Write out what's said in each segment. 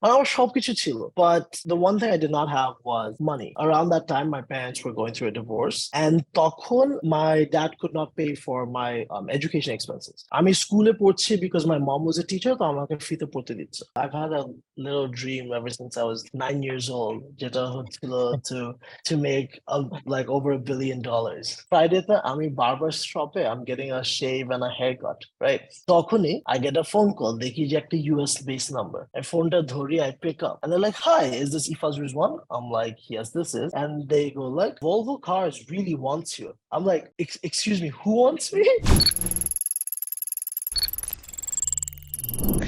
আমার সবকিছু ছিল, but the one thing I did not have was money. Around that time, my parents were going through a divorce, and তখন my dad could not pay for my education expenses. আমি স্কুলে পড়ছি because my mom was a teacher, তো আমাকে ফ্রিতে পড়তে দিচ্ছে. I've had a little dream ever since I was 9 years old, যেটা হচ্ছিল to make like over $1 billion. Friday তে আমি barber shop A I'm getting a shave and a haircut, right? তখনই I get a phone call, দেখি যে একটা US based number. And ফোনটা ধরি, I pick up and they're like, "Hi, is this Ehfaz one?" I'm like, "Yes, this is." And they go like, "Volvo Cars really wants you." I'm like, Excuse me, who wants me?"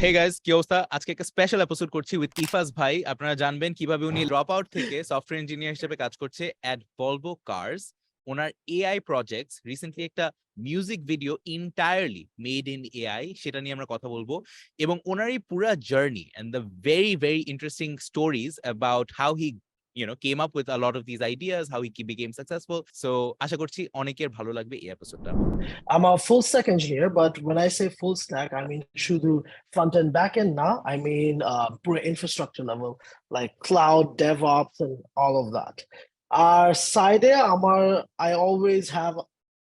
Hey guys, কি অবস্থা? আজকে একটা special episode করছি with Ifaz ভাই। আপনারা জানবেন কিভাবে উনি ড্রপ আউট থেকে সফটওয়্যার ইঞ্জিনিয়ার হিসেবে কাজ করছে এট ভলভো কার্স। ওনার এআই প্রজেক্টস, রিসেন্টলি একটা music video entirely made in AI, সেটা নিয়ে আমরা কথা বলবো, এবং ওনার এই পুরা journey and the very very interesting stories about how he came up with a lot of these ideas, how he became successful. So আশা করছি অনেকের ভালো লাগবে এই এপিসোডটা। I'm a full stack engineer, but when I say full stack, I mean শুধু front end, back end না. I mean পুরো infrastructure level, like cloud, DevOps, and all of that. Our side I always have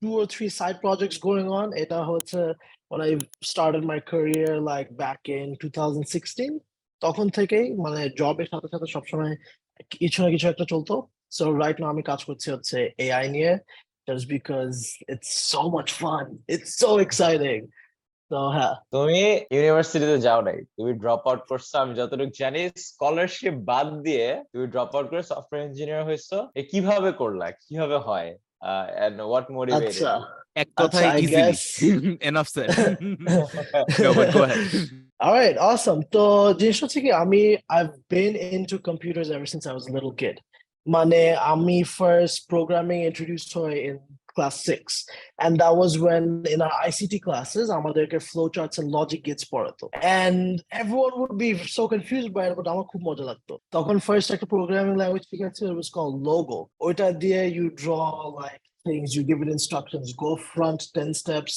2 or 3 side projects going on. Eta হচ্ছে when I started my career like back in 2016. তখন থেকেই মানে জবের সাথে সাথে সবসময় কিছু না কিছু একটা চলতো। So right now আমি কাজ করছি হচ্ছে AI নিয়ে, just because it's so much fun. It's so exciting. So হ্যাঁ। তুমি ইউনিভার্সিটিতে যাও নাই, তুমি ড্রপ আউট করছো। আমি যতটুকু জানি স্কলারশিপ বাদ দিয়ে তুমি ড্রপ আউট করে সফটওয়্যার ইঞ্জিনিয়ার হইছো। কিভাবে করলা, কিভাবে হয়, and what motivated আচ্ছা you? এক কথায় I easily guess enough sir. No, but go ahead. All right, awesome. তো জিনিস হচ্ছে কি, I've been into computers ever since I was a little kid. মানে আমি first programming introduced হই in class 6, and that was when in our ICT classes আমাদেরকে flowcharts and logic gates পড়াতো, and everyone would be so confused by it, but আমার খুব মজা লাগতো। তখন first একটা programming language শিখেছি, it was called Logo. ওইটা দিয়ে you draw like things, you give it instructions, go front 10 steps,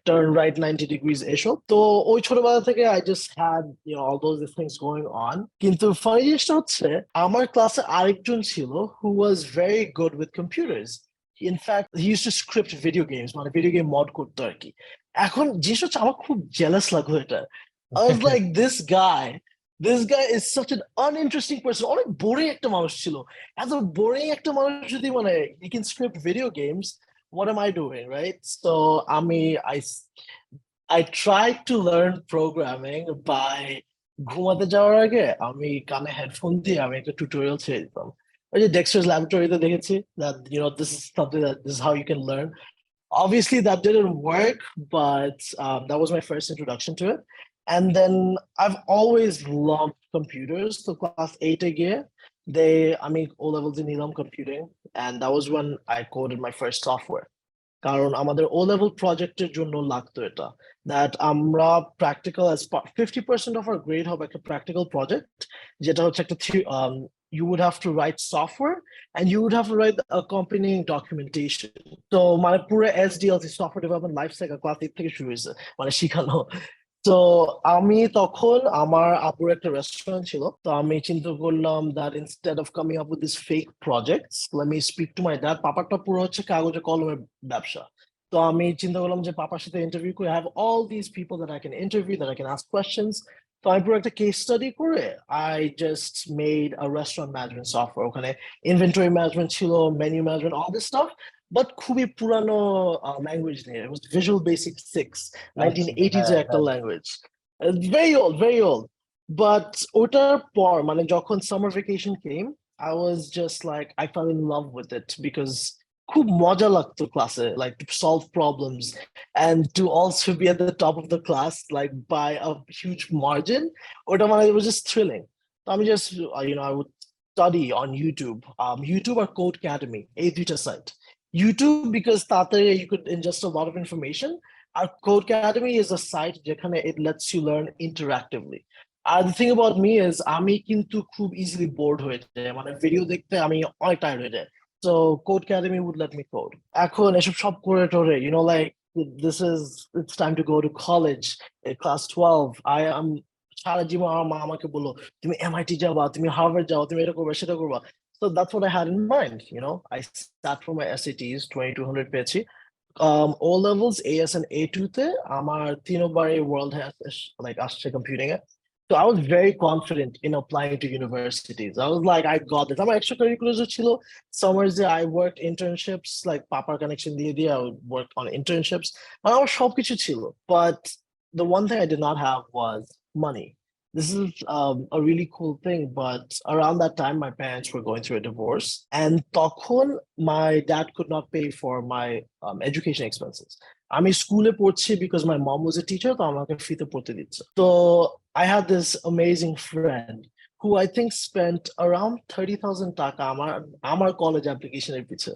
turn right 90 degrees এসব। তো ওই ছোটবেলা থেকে I just had all those things going on। কিন্তু ফানি জিনিসটা হচ্ছে আমার ক্লাসে আরেকজন ছিল who was very good with computers. In fact, he used to script video games, মানে ভিডিও গেম মড করতো আর কি। এখন জিনিস হচ্ছে আমার খুব জেলাস লাগলো এটা। I was like, this guy is such an uninteresting person. অনেক বোরিং একটা মানুষ ছিল। এত বোরিং একটা মানুষ যদি মানে he can script video games, what am I doing, right? So I tried to learn programming by ঘুমাতে যাওয়ার আগে আমি কানে হেডফোন দিয়ে আমি একটা টিউটোরিয়াল ছেড়ে দিতাম। ওই যে Dexter's Laboratory-তে দেখেছি that this is something that this is how you can learn. Obviously that didn't work, but that was my first introduction to it. And then I've always loved computers. So class 8 again, O levels in nilam computing, and that was when I coded my first software. কারণ আমাদের O level projecটের জন্য লাগতো এটা, that আমরা practical as 50% of our grade হবে একটা practical project, যেটা হচ্ছে একটা you would have to write software and you would have to write the accompanying documentation. তো মানে পুরো SDLC, software development life cycle class 8 থেকে শুরু হয়েছে মানে শিখানো। তো আমি তখন আমার আপুর একটা রেস্টুরেন্ট ছিল, তো আমি চিন্তা করলাম that instead of coming up with these fake projects, let me speak to my dad. পাপারটা পুরো হচ্ছে কাগজে কলমের ব্যবসা। তো আমি চিন্তা করলাম যে পাপার সাথে ইন্টারভিউ করে I have all these people that I can interview, that I can ask questions. তো আমি পুরো একটা কেস স্টাডি করে I just made a restaurant management software. ওখানে inventory management ছিল, menu management, all this stuff, but খুবই পুরানো language নিয়ে। It was Visual Basic 6, 1980s এর একটা language. Very old, very old. But ওটার পর মানে যখন summer vacation came, I was just like, I fell in love with it because খুব মজা লাগতো ক্লাসে, like to solve problems and to also be at the top of the class like by a huge margin. ওটা মানে it was just thrilling. So আমি just I would study on YouTube, YouTube or Code Academy, এই দুইটা site. YouTube because তাতে you could ingest a lot of information. Our Code Academy is a site যেখানে it lets you learn interactively. The thing about me is আমি কিন্তু খুব easily bored হয়ে যাই, মানে ভিডিও দেখতে আমি অনেক টায়ার্ড হয়ে যাই। So Code Academy would let me code. এখন এসব সব করে টোরে, like it's time to go to college at class 12. I am সারা জীবন আমার মা আমাকে বললো তুমি এমআইটি যাবা, তুমি হার্ভার্ড যাও, তুমি এটা করবা সেটা করবা। So that's what I had in mind, you know. I sat for my SATs, 2200 পেয়েছি। O levels, AS and A2 তে আমার তিনবারই world has like আসছে computing A. So I was very confident in applying to universities. I was like, I got this. আমার extracurriculars ও ছিল, summers A I worked internships, like পাপার connection দিয়ে দিয়ে I worked on internships. আর আমার সবকিছু ছিল, but the one thing I did not have was money. This is a really cool thing, but around that time, my parents were going through a divorce, and তখন my dad could not pay for my education expenses. আমি স্কুলে পড়ছি because my mom was a teacher, তো আমাকে ফ্রিতে পড়তে দিচ্ছে। So I had this amazing friend who I think spent around 30,000 টাকা আমার college application এর পিছে।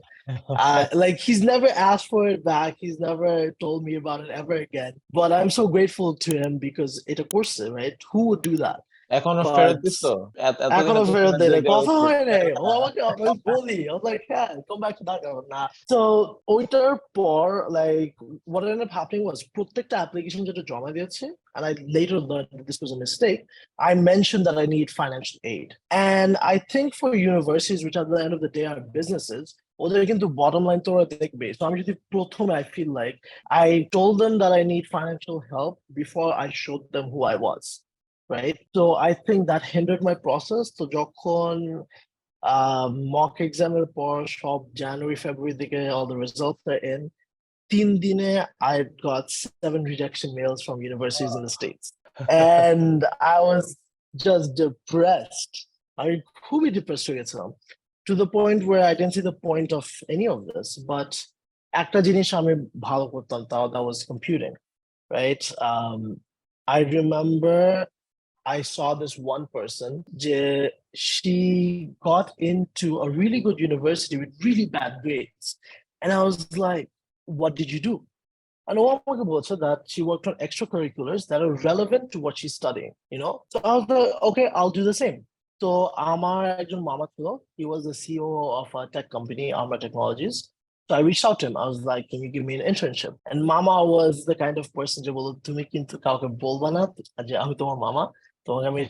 Like he's never asked for it back. He's never told me about it ever again. But I'm so grateful to him because it a course, right? Who would do that? এখনো But ফেরত দিচ্ছ? এতদিন এখনো এত ফেরত সময় দেয় দিয়ে নাই, দেওয়া কথা উচিত। হয় নাই। ও আমাকে আমি বলি, I was like, yeah, come back to that না। So ওইটার পর like what ended up happening was প্রত্যেকটা application যেটা জমা দিয়েছে, and I later learned that this was a mistake, I mentioned that I need financial aid. And I think for universities, which at the end of the day are businesses, ওদের কিন্তু bottom line তো ওরা দেখবে। So আমি যদি প্রথমে I feel like I told them that I need financial help before I showed them who I was, right? So I think that hindered my process. তো যখন mock exam এর পর সব January, February দিকে all the results are in, 3 দিনে I got 7 rejection mails from universities in the States. And I was just depressed. I খুবই depressed হয়ে গেছিলাম, to the point where I didn't see the point of any of this. But একটা জিনিস আমি ভালো করতাম, তাও that was computing, right? I remember I saw this one person, she got into a really good university with really bad grades. And I was like, what did you do? And আমাকে বলছে that she worked on extracurriculars that are relevant to what she's studying, you know? So I was like, okay, I'll do the same. So আমার একজন মামা ছিল, he was the CEO of a tech company, Amra Technologies. So I reached out to him. I was like, can you give me an internship? And Mama was the kind of person যে বলতো তুমি কিন্তু কাউকে বলবা না যে আমি তোমার মামা, তোমাকে আমি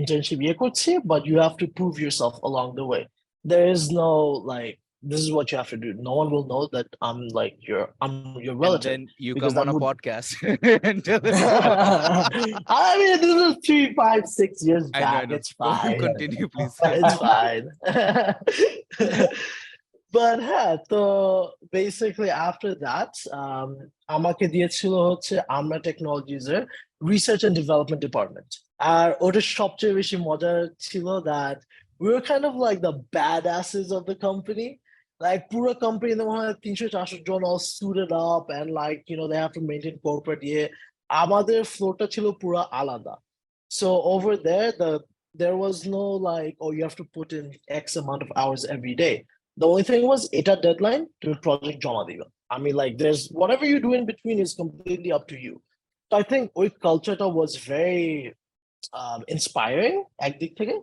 internship ইয়ে করছি, but you have to prove yourself along the way. There is no like, this is what you have to do. No one will know that I'm your And relative. then you because come that on a would- podcast and tell us. I mean, this is 3, 5, 6 years I know, back. I know. It's fine. Continue, please. It's fine. But হ্যাঁ, তো basically after that, আমাকে দিয়েছিল হচ্ছে আমরা technologies এর research and development department. আর ওটা সবচেয়ে বেশি মজার ছিল that we were kind of like the badasses of the company. Like পুরো কোম্পানি মনে হয় 300-400 জন all suited up and like, you know, they have to maintain corporate ইয়ে। আমাদের ফ্লোরটা ছিল পুরো আলাদা। So over there, there was no like, oh, you have to put in X amount of hours every day. The only thing was এটা deadline to project জমা দিবা। I mean, like there's whatever you do in between is completely up to you. So I think ওই কালচারটা was very inspiring একদিক থেকে।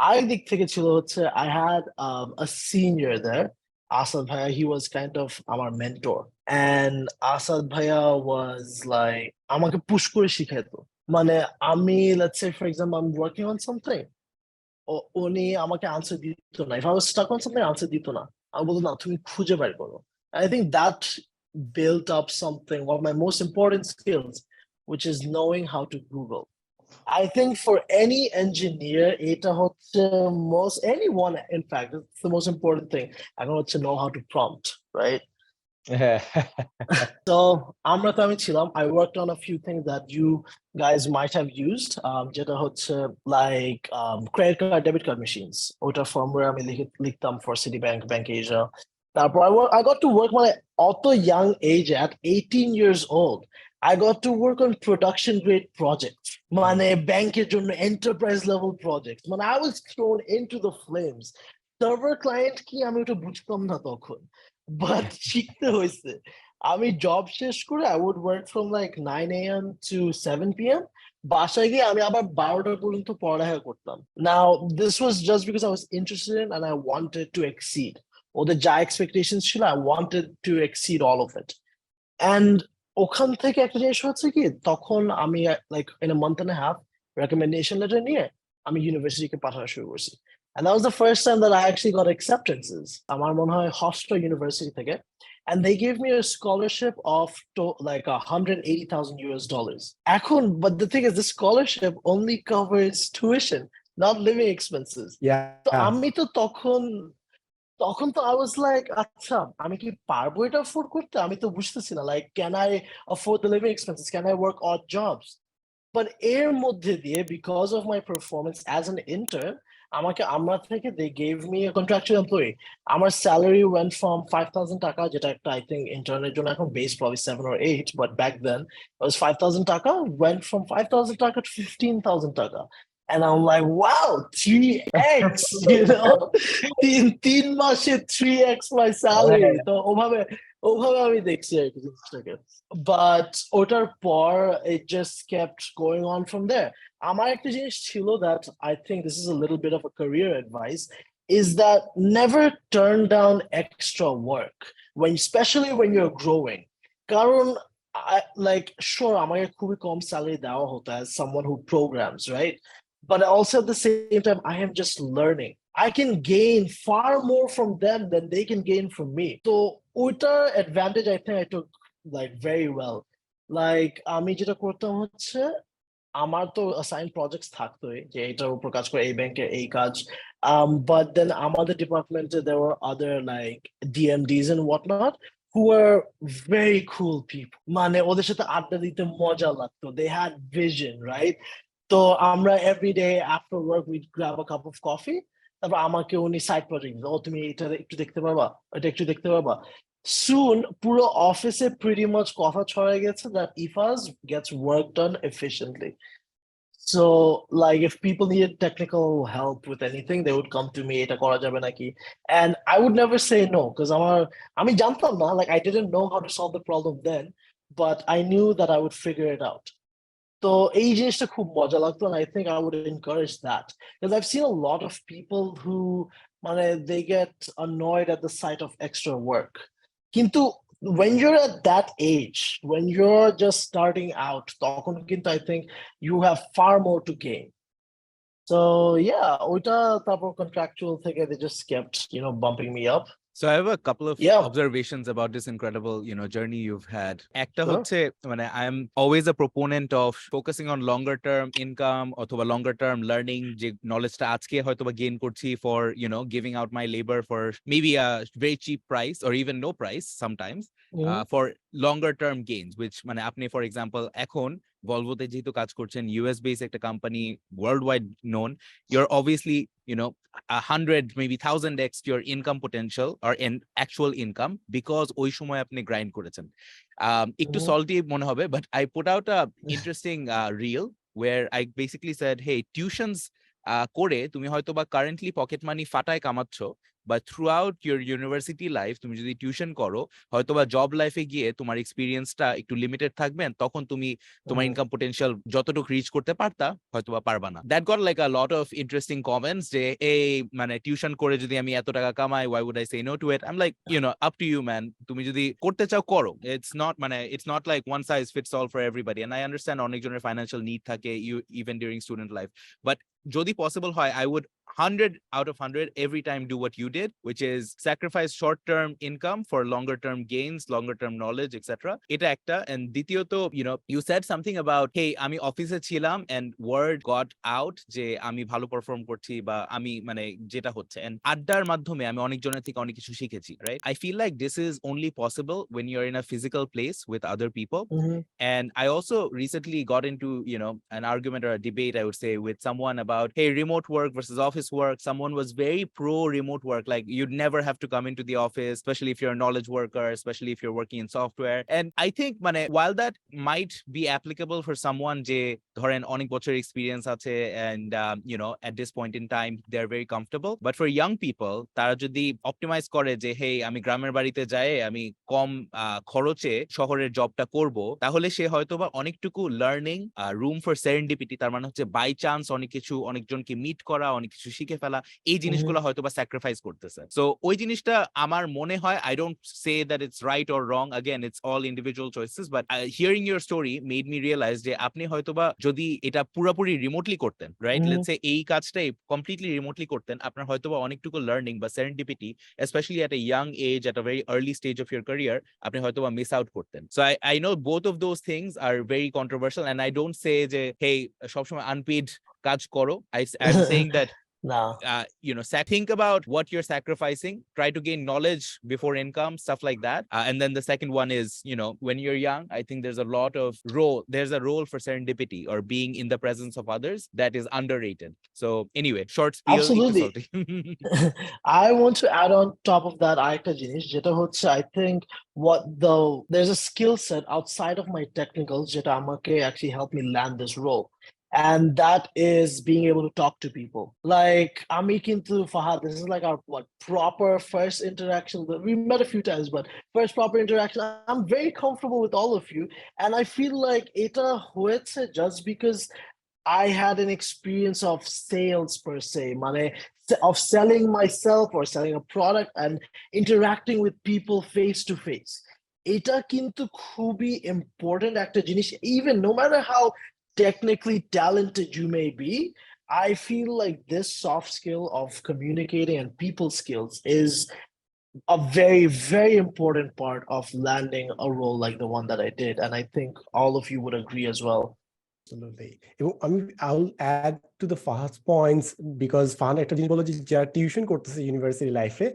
আরেক দিক থেকে ছিল হচ্ছে I had a senior there, Asad Bhaiya. He was kind of আমার mentor, and Asad Bhaiya was like আমাকে পুশ করে শিখাইতো। মানে আমি, let's say for example, I'm working on something, উনি আমাকে আনসার দিত না। If I was stuck on something, answer দিত না। আমি বলতো না, তুমি খুঁজে বের করো। I think that built up something, one of my most important skills, which is knowing how to Google. I think for any engineer, এটা হচ্ছে anyone, in fact, it's the most important thing. I know to know how to prompt, right? So আমরা তো আমি ছিলাম, I worked on a few things that you guys might have used, যেটা হচ্ছে like credit card, debit card machines. ওটা firmware আমি লিখতাম for Citibank, Bank Asia. তারপর I got to work মানে অত young age, at 18 years old, I got to work on production grade projects. মানে ব্যাংকের জন্য enterprise level projects. মানে I was thrown into the flames. Server client কি আমি ওটা বুঝতাম না তখন, but শিখতে হয়েছে। আমি জব শেষ করে I would work from like 9 a.m. to 7 p.m. বাসায় গিয়ে আমি আবার 12টা পর্যন্ত পড়ালেখা করতাম। Now this was just because I was interested in and I wanted to exceed. ওদের যা expectations ছিল, I wanted to exceed all of it. And ওখান থেকে একটা জিনিস হচ্ছে কি, তখন আমি like in a month and a half, recommendation letter নিয়ে আমি ইউনিভার্সিটিকে পাঠানো শুরু করছি। And that was the first time that I actually got acceptances. আমার মনে হয় Hofstra University থেকে, and they gave me a scholarship of like $180,000. এখন, but the thing is, the scholarship only covers tuition, not living expenses. তো আমি তো তখন তো I was like, আচ্ছা আমি কি পারবো এটা afford করতে? আমি তো বুঝতেছি না, like can I afford the living expenses? Can I work odd jobs? But এর মধ্যে দিয়ে, because of my performance as an intern, আমরা থেকে they gave me a contractual employee. আমার salary went from 5,000 টাকা, যেটা একটা I think internet জন্য এখন base probably 7 or 8, but back then it was 5,000 টাকা, went from 5,000 টাকা to 15,000 টাকা. And I'm like, wow, 3x, you know, তিন মাসে 3x my salary. তো ওভাবে আমি দেখছি আর কি জিনিসটাকে। But ওটার পর it just kept going on from there. আমার একটা জিনিস ছিল that I think this is a little bit of a career advice, is that never turn down extra work, especially when you're growing. কারণ like sure আমাকে খুবই কম salary দেওয়া হতো as someone who programs, right? But also at the same time, I am just learning. I can gain far more from them than they can gain from me. So, ওইটার advantage I think I took like very well. Like আমি যেটা করতাম হচ্ছে, আমার তো assigned projects থাকতোই যে এটার উপর কাজ করে, এই ব্যাংকের এই কাজ, but then আমাদের ডিপার্টমেন্টে there were other like DMDs and whatnot who were very cool people. মানে ওদের সাথে আড্ডা দিতে মজা লাগতো. They had vision, right? তো আমরা every day after work we'd grab a cup of coffee. তারপর আমাকে উনি সাইড প্রজেক্ট দিত, তুমি এটা একটু দেখতে পারবা, এটা একটু দেখতে পারবা। Soon পুরো অফিসে pretty much কথা ছড়ায় গেছে that Ehfaz gets work done efficiently. So like if people needed technical help with anything, they would come to me, এটা করা যাবে নাকি? And I would never say no, because আমি জানতাম না, like I didn't know how to solve the problem then, but I knew that I would figure it out. তো এই জিনিসটা খুব মজা লাগতো, and I think I would encourage that, because I've seen a lot of people who মানে they get annoyed at the sight of extra work. কিন্তু when you're at that age, when you're just starting out, তখন কিন্তু I think you have far more to gain. So yeah, ওইটা তারপর contractual থেকে they just kept, bumping me up. So I have a couple of Yeah. observations about this incredible, journey you've had. একটা Sure. হচ্ছে মানে I am always a proponent of focusing on longer term income অথবা longer term learning, যে knowledge-টা আজকে হয়তোবা gain করছি for, giving out my labor for maybe a very cheap price or even no price sometimes, for longer term gains, which মানে আপনি for example এখন ভলভোতে যেহেতু কাজ করছেন, US based একটা company, worldwide known, you're obviously 100 maybe 1000x your income potential or in actual income because ওই সময় আপনি grind করেছেন। একটু salty মনে হবে, but I put out a interesting reel where I basically said, hey, tuitions করে তুমি হয়তো বা currently pocket money ফাটায় কামাচ্ছ, but throughout your university life তুমি যদি টিউশন করো, হয়তোবা জব লাইফে গিয়ে তোমার এক্সপেরিয়েন্সটা একটু লিমিটেড থাকবে, তখন তুমি তোমার ইনকাম পটেনশিয়াল যতটুকু রিচ করতে পারতা হয়তোবা পারবা না। That goat like a lot of interesting comments যে এই মানে টিউশন করে যদি আমি এত টাকা কামাই, why would I say no to it? I'm like, up to you, man. তুমি যদি করতে চাও করো, it's not like one size fits all for everybody, and I understand অনেকজনের ফাইন্যান্সিয়াল নিড থাকে even during student life, but যদি possible হয়, I would 100 out of 100 every time do what you did, which is sacrifice short-term income for longer-term gains, longer-term knowledge, etc. Eta ekta. And দ্বিতীয়ত, you said something about, hey, আমি অফিসে ছিলাম and word got out যে আমি ভালো perform করছি বা আমি মানে যেটা হচ্ছে, and আড্ডার মাধ্যমে আমি অনেকজনের থেকে অনেক কিছু শিখেছি, right? I feel like this is only possible when you're in a physical place with other people. And I also recently got into, an argument or a debate, I would say, with someone about, hey, remote work versus office work. Someone was very pro remote work, like you'd never have to come into the office, especially if you're a knowledge worker, especially if you're working in software. And I think মানে while that might be applicable for someone যে ধরেন অনেক বছর experience আছে and at this point in time they're very comfortable, but for young people তারা যদি optimise করে যে hey, আমি গ্রামের বাড়িতে যাই, আমি কম খরচে শহরের জবটা করব, তাহলে সে হয়তোবা অনেকটুকু লার্নিং রুম ফর সেরেন্ডিপিটি, তার মানে হচ্ছে বাই চান্স অনেক কিছু, অনেকজনকে মিট করা, অনেক কিছু শিখে ফেলা, এই জিনিসগুলো হয়তো বা স্যাক্রিফাইস করতেছে। সো ওই জিনিসটা আমার মনে হয়, I don't say that it's right or wrong, again it's all individual choices, but hearing your story made me realise যে আপনি হয়তোবা যদি এটা পুরোপুরি রিমোটলি করতেন, রাইট, লেটস সে এই কাজটাই কমপ্লিটলি রিমোটলি করতেন, আপনার হয়তোবা অনেকটুকু লার্নিং বা serendipity, specially at a young age, at a very early stage of your career, আপনি হয়তোবা মিস আউট করতেন। So I know both of those things are very controversial, and I don't say যে hey সবসময় unpaid কাজ করো। I'm saying that No. Think about what you're sacrificing, try to gain knowledge before income, stuff like that. And then the second one is, when you're young, I think there's a role for serendipity or being in the presence of others that is underrated. So anyway, short spiel. Absolutely. I want to add on top of that আরেকটা জিনিস যেটা হচ্ছে, I think there's a skill set outside of my technicals যেটা আমাকে actually help me land this role. And that is being able to talk to people. Like, Ami Kintu Fahad, this is like our proper first interaction. We met a few times, but first proper interaction. I'm very comfortable with all of you. And I feel like এটা হয়েছে just because I had an experience of sales per se, of selling myself or selling a product and interacting with people face to face. এটা কিন্তু খুবই important একটা জিনিস, even no matter how technically talented you may be. I feel like this soft skill of communicating and people skills is a very, very important part of landing a role like the one that I did. And I think all of you would agree as well. Absolutely. I'll add to the Fahad's points because Fahan একটা জিনিস বলো যে যারা tuition করতেছে university লাইফে,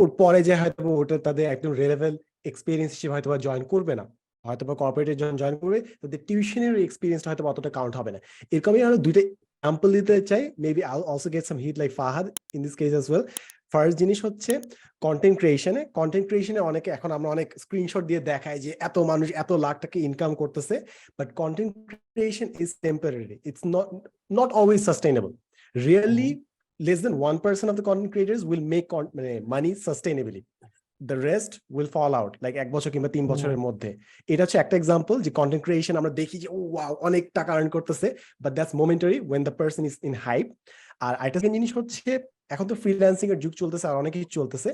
ওর পরে যে হয়তো ওটা তাদের একদম রেলেভেন্ট এক্সপিরিয়েন্স হিসেবে হয়তো জয়েন করবে না, হয়তো বা কর্পোরেটের জন্য জয়েন করবে, তাদের টিউশনের এক্সপিরিয়েন্সটা হয়তো অতটা কাউন্ট হবে না। এরকমই আরো দুইটা এক্সাম্পল দিতে চাই, maybe I also get some hit like Fahad in this case as well. First জিনিস হচ্ছে কন্টেন্ট ক্রিয়েশনে অনেকে এখন আমরা অনেক স্ক্রিনশট দিয়ে দেখাই যে এত মানুষ এত লাখ টাকা ইনকাম করতেছে, but content creation is temporary, it's not always sustainable. Really less than 1% of the content creators will make money sustainably. The rest will fall out like 1 বছর কিংবা 3 বছরের মধ্যে। এটা হচ্ছে একটা এক্সাম্পল যে কন্টেন্ট ক্রিয়েশন আমরা দেখি যে ও ওয়াও অনেক টাকা আর্ন করতেছে, but that's momentary when the person is in hype. আর আরেকটা জিনিস হচ্ছে এখন তো ফ্রিল্যান্সিং এর যুগ চলতেছে আর অনেক কিছু চলতেছে,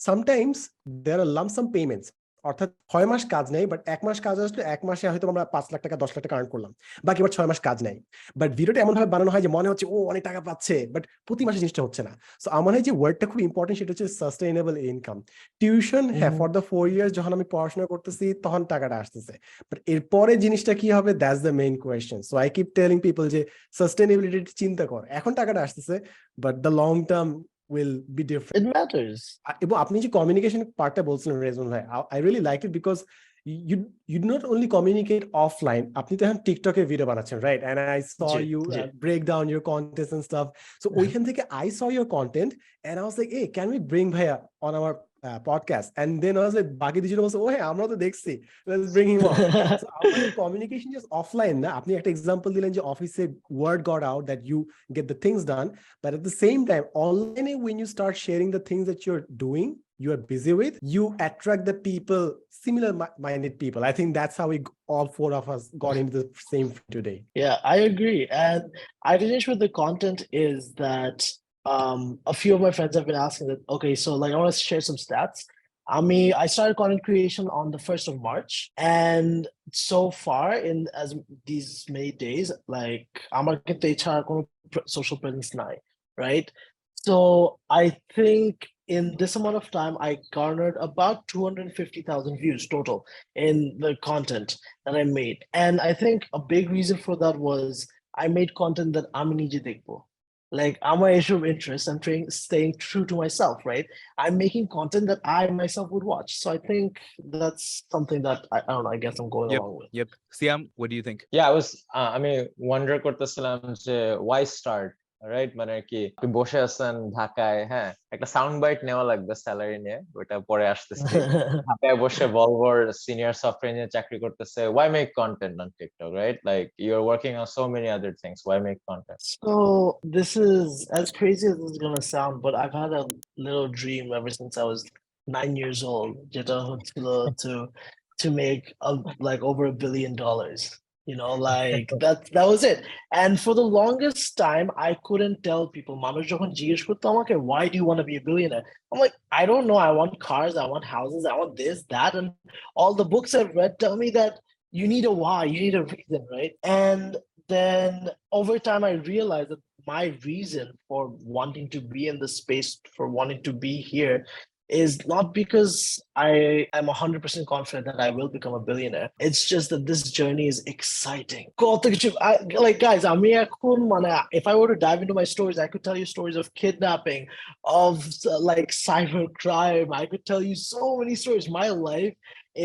sometimes there are lump sum payments, অর্থাৎ 6 মাস কাজ নেই, বাট 1 মাস কাজ আসলে 1 মাসে হয়তো আমরা 5 লাখ টাকা 10 লাখ টাকা আর্ন করলাম, বাকি আবার 6 মাস কাজ নেই। বাট ভিডিওটা এমন ভাবে বানানো হয় যে মনে হচ্ছে ও অনেক টাকা পাচ্ছে, বাট প্রতি মাসে জিনিসটা হচ্ছে না। সো আমার হয় যে ওয়ার্ডটা খুব ইম্পর্টেন্ট, সেটা হচ্ছে সাস্টেইনেবল ইনকাম। টিউশন হ্যাঁ ফর দ্য 4 ইয়ার্স যখন আমি পড়াশোনা করতেছি তখন টাকাটা আসতেছে, বাট এরপরে জিনিসটা কি হবে, that's the main question. So I keep telling people যে সাস্টেইনেবিলিটি চিন্তা কর, এখন টাকাটা আসতেছে but the long term will be different. It matters. এবং আপনি যে কমিউনিকেশন পার্টটা বলছিলেন রেজওয়ান ভাই, I really like it because you do not only communicate offline, আপনি তো এখন টিকটকে ভিডিও বানাচ্ছেন, right? And I saw you break down your contents and stuff. So ওইখান থেকে I saw your content and I was like, hey, can we bring ভাইয়া on our podcast? And then I was like, বাকি দুজন বলছে ও হ্যাঁ আমরা তো দেখছি, let's bring him on. So আমাদের communication just offline না, আপনি একটা এক্সাম্পল দিলেন যে অফিসে word got out that you get the things done, but at the same time online when you start sharing the things that you're doing, you are busy with, you attract the people, similar minded people. I think that's how we all 4 of us got into the same today. Yeah, I agree. And I finish with the content is that a few of my friends have been asking that, okay, so like I want to share some stats. I started content creation on the 1st of March, and so far in as these many days, like আমার কিন্তু এছাড়া কোনো social presence নাই, right? So I think in this amount of time, I garnered about 250,000 views total in the content that I made. And I think a big reason for that was I made content that I'm নিজে দেখবো. Like I'm an issue of interest. I'm staying true to myself, right? I'm making content that I myself would watch. So I think that's something that I don't know, I guess I'm going along with. Yep. Siam, what do you think? Yeah, I was আমি wonder করতেছিলাম যে why start, right? মানে কি আপনি বসে আছেন ঢাকায়, হ্যাঁ একটা সাউন্ড বাইট নেওয়া লাগবে স্যালারি নিয়ে, ওটা পরে আসতেছে। ঢাকায় বসে ভলভোর সিনিয়র সফটওয়্যার ইঞ্জিনিয়ার চাকরি করতেছে, why make content on TikTok, right? Like you're working on so many other things, why make content? So this is as crazy as this is gonna sound, but I've had a little dream ever since I was 9 years old, যেটা হচ্ছিল to make like over $1 billion. You know, like that was it. And for the longest time, I couldn't tell people, মানুষ যখন জিজ্ঞেস করতো আমাকে, why do you want to be a billionaire? I'm like, I don't know. I want cars, I want houses, I want this, that. And all the books I've read tell me that you need a why, you need a reason, right? And then over time, I realized that my reason for wanting to be in the space, for wanting to be here, is not because I am 100% confident that I will become a billionaire. It's just that this journey is exciting. Like, guys, if I were to dive into my stories, I could tell you stories of kidnapping, of like cyber crime. I could tell you so many stories. My life,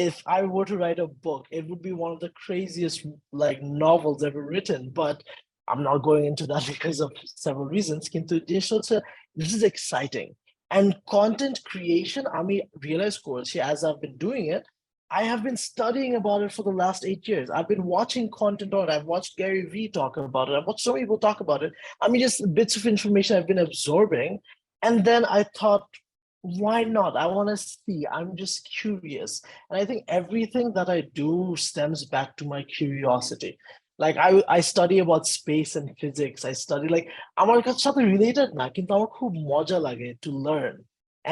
if I were to write a book, it would be one of the craziest like novels ever written. But I'm not going into that because of several reasons. This is exciting. And content creation, I mean, realize course, as I've been doing it, I have been studying about it for the last 8 years. I've been watching content on it. I've watched Gary Vee talk about it. I've watched so many people talk about it. I mean, just bits of information I've been absorbing. And then I thought, why not? I want to see. I'm just curious. And I think everything that I do stems back to my curiosity. Like I study about space and physics. I study like আমার কাছে সাথে related না কিন্তু আমার খুব মজা লাগে to learn.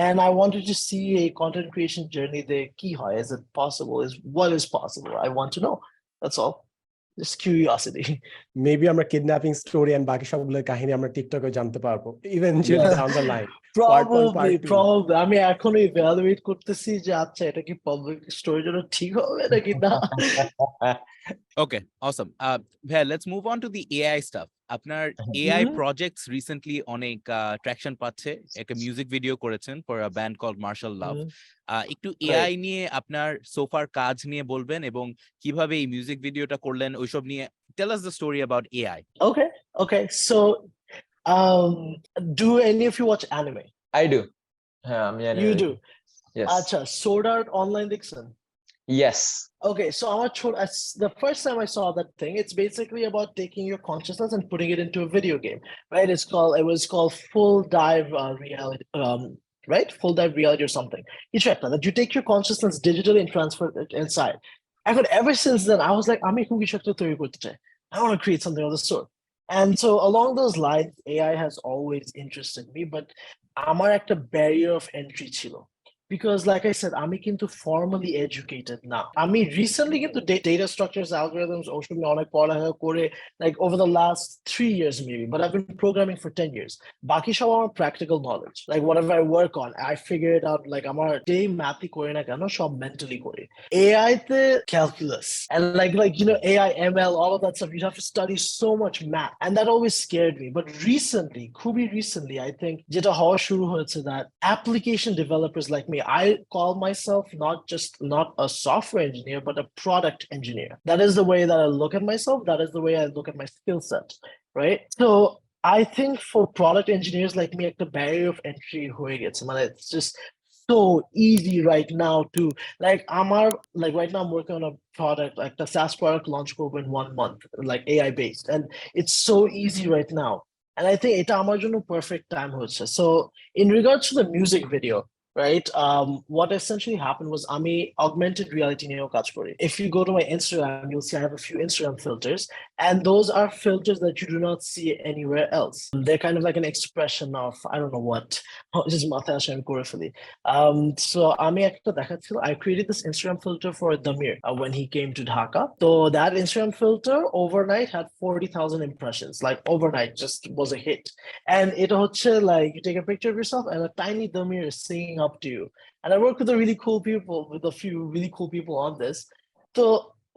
And I wanted to see a content creation journey there. কি হয়? Is it possible? What is possible? I want to know. That's all. Just curiosity. Maybe আমরা কিডন্যাপিং স্টোরি এন্ড বাকি সবগুলোর কাহিনী আমরা টিকটকে জানতে পারবো eventually down the line. Probably. আমি এখনো evaluate করতেছি যে আচ্ছা এটা কি পাবলিক স্টোরির জন্য ঠিক হবে নাকি না। Okay, awesome. Bhaiya, let's move on to the AI stuff. আপনার AI projects recently অনেক traction পাচ্ছে। একটা মিউজিক ভিডিও করেছেন for a band called Martial Love. একটু AI নিয়ে আপনার so far কাজ নিয়ে বলবেন এবং কিভাবে এই মিউজিক ভিডিওটা করলেন ওইসব নিয়ে। Tell us the story about AI. Okay. So, do any of you watch anime? I do. আমি জানি You do? Yes. আচ্ছা, Sword Art Online দেখছেন? Yes. Okay, so the first time I saw that thing, it's basically about taking your consciousness and putting it into a video game, right? It was called Full Dive Reality, right? Full Dive Reality or something. You check that you take your consciousness digitally and transfer it inside. And ever since then, I was like, I want to create something of the sort. And so along those lines, AI has always interested me, but আমার একটা barrier of entry ছিল. Because like I said, আমি কিন্তু formally educated না। আমি recently কিন্তু data structures, algorithms, ওসব নিয়ে অনেক পড়ালেখা করে like over the last 3 years maybe, but I've been programming for 10 years. বাকি সব আমার practical knowledge. Like whatever I work on, I figure it out. Like আমার day math করি না কেন সব mentally করি। AI তে calculus and like you know AI, ML, all of that stuff, you have to study so much math, and that always scared me. But recently, খুবই recently, I think যেটা হওয়া শুরু হয়েছে that application developers like me, I call myself not a software engineer, but a product engineer. That is the way that I look at myself. That is the way I look at my skill set, right? So I think for product engineers like me, the barrier of entry, it's just so easy right now to like right now I'm working on a product, like the SaaS product launch in 1 month, like AI based, and it's so easy right now. And I think it's a perfect time. So in regards to the music video, right? What essentially happened was Ami augmented reality neo kaj kori. If you go to my Instagram, you'll see I have a few Instagram filters, and those are filters that you do not see anywhere else. They're kind of like an expression of I don't know what. Just so Ami I created this Instagram filter for Damir when he came to Dhaka. So that Instagram filter overnight had 40,000 impressions. Like overnight, just was a hit. And it like you take a picture of yourself and a tiny Damir is singing up to you. And I work with a few really cool people on this. So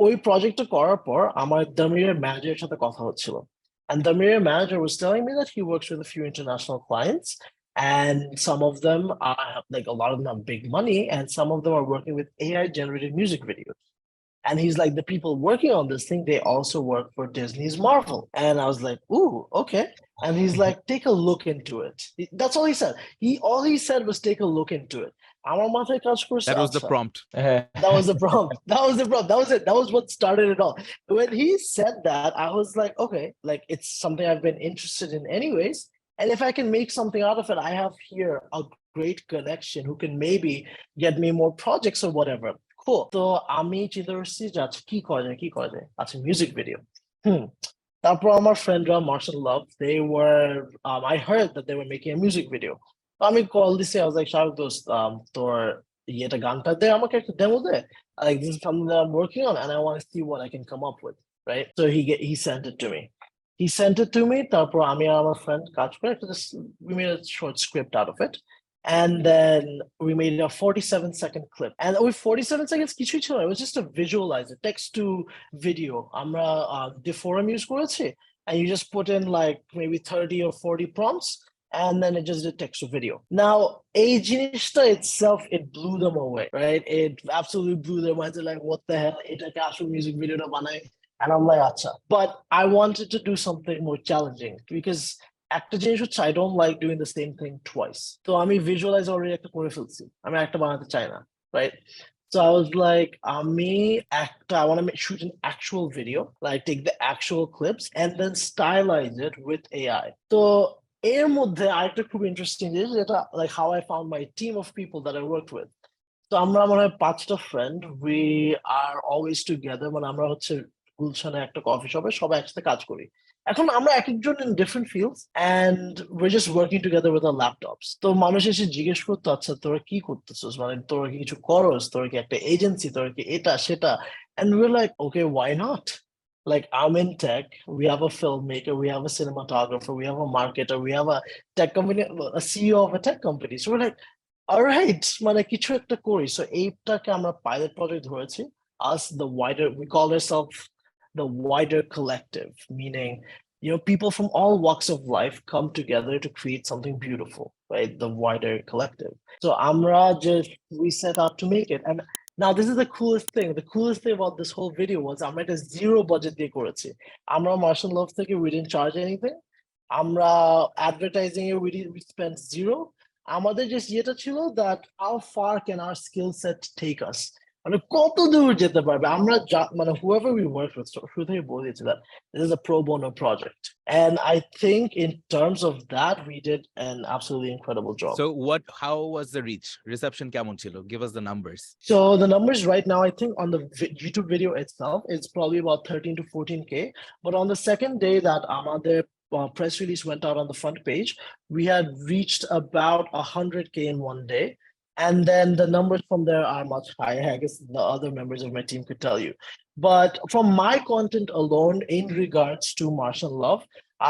ওই প্রজেক্টটা করার পর আমার দামিরের ম্যানেজারের সাথে কথা হচ্ছিল, and Damir's manager was telling me that he works with a few international clients, and some of them are like a lot of them have big money, and some of them are working with AI generated music videos. And he's like, the people working on this thing, they also work for Disney's Marvel. And I was like, ooh, okay. And he's like, take a look into it. That's all he said. All he said was take a look into it. That was the prompt. That was the prompt. That was the prompt. That was it. That was what started it all. When he said that, I was like, okay, like it's something I've been interested in anyways. And if I can make something out of it, I have here a great connection who can maybe get me more projects or whatever. cool. তো আমি চিন্তা করছি যে আচ্ছা কি করা যায় আচ্ছা মিউজিক ভিডিও তারপর আমার ফ্রেন্ডরা মার্শাল লাভ I heard that they were making a music video. তো আমি কল দিছি I was like শাহরুখ দোস্ত তোর ইয়েটা গানটা দে আমাকে একটা ডেমো দে like this is something that I'm working on and I want to see what I can come up with, right? So he sent it to me. তারপর আমি আর আমার ফ্রেন্ড কাজ করে একটা we made a short script out of it. And then we made a 47-second clip. And with 47 seconds, কিছুই ছিল না. It was just a visualizer, text to video. আমরা the forum use করেছি. And you just put in like maybe 30 or 40 prompts. And then it just did text to video. Now, এই জিনিসটা itself, it blew them away, right? It absolutely blew their minds. They're like, what the hell? এটাকে আসল music video টা বানায়. And I'm like, acha. But I wanted to do something more challenging because একটা জিনিস হচ্ছে I don't like doing the same thing twice. তো আমি visualize already একটা করে ফেলছি। আমি একটা বানাতে চাই না, right? So I was like, I want to shoot an actual video, like take the actual clips and then stylize it with AI. তো এর মধ্যে আরেকটা খুব ইন্টারেস্টিং জিনিস যেটা like how I found my team of people that I worked with. তো আমরা মনে হয় 5টা friend we are always together মানে আমরা হচ্ছে গুলশানে একটা কফি শপে সবাই একসাথে কাজ করি এখন আমরা এক একজন in different fields and we're just working together with our laptops তো মানুষ এসে জিজ্ঞেস করতো আচ্ছা তোরা কি করতেছিস মানে তোরা কি কিছু করস তোরা কি একটা এজেন্সি তোরা কি এটা সেটা and we're like okay why not like I'm in tech we have a filmmaker we have a cinematographer we have a marketer we have a tech company a CEO of a tech company so we're like all right মানে কিছু একটা করি so এইটাকে আমরা pilot project ধরেছি us the wider we call ourselves the wider collective, meaning, people from all walks of life come together to create something beautiful, right? The wider collective. So Amra we set out to make it. And now this is the coolest thing. The coolest thing about this whole video was Amra had a zero budget দিয়ে করেছি Amra Martial Love থেকে we didn't charge anything. Amra advertising we spent zero. আমাদের just ইয়েটা ছিল that how far can our skill set take us? মানে কত দূর যেতে পারবে আমরা মানে whoever we work with শুরু থেকে বলেছি that this is a pro bono project and I think in terms of that we did an absolutely incredible job. So how was the reach reception কেমন ছিল give us the numbers. So the numbers right now I think on the YouTube video itself it's probably about 13 to 14k but on the second day that আমাদের press release went out on the front page we had reached about 100k in one day. And then the numbers from there are much higher. I guess the other members of my team could tell you. But from my content alone, in regards to Martial Love,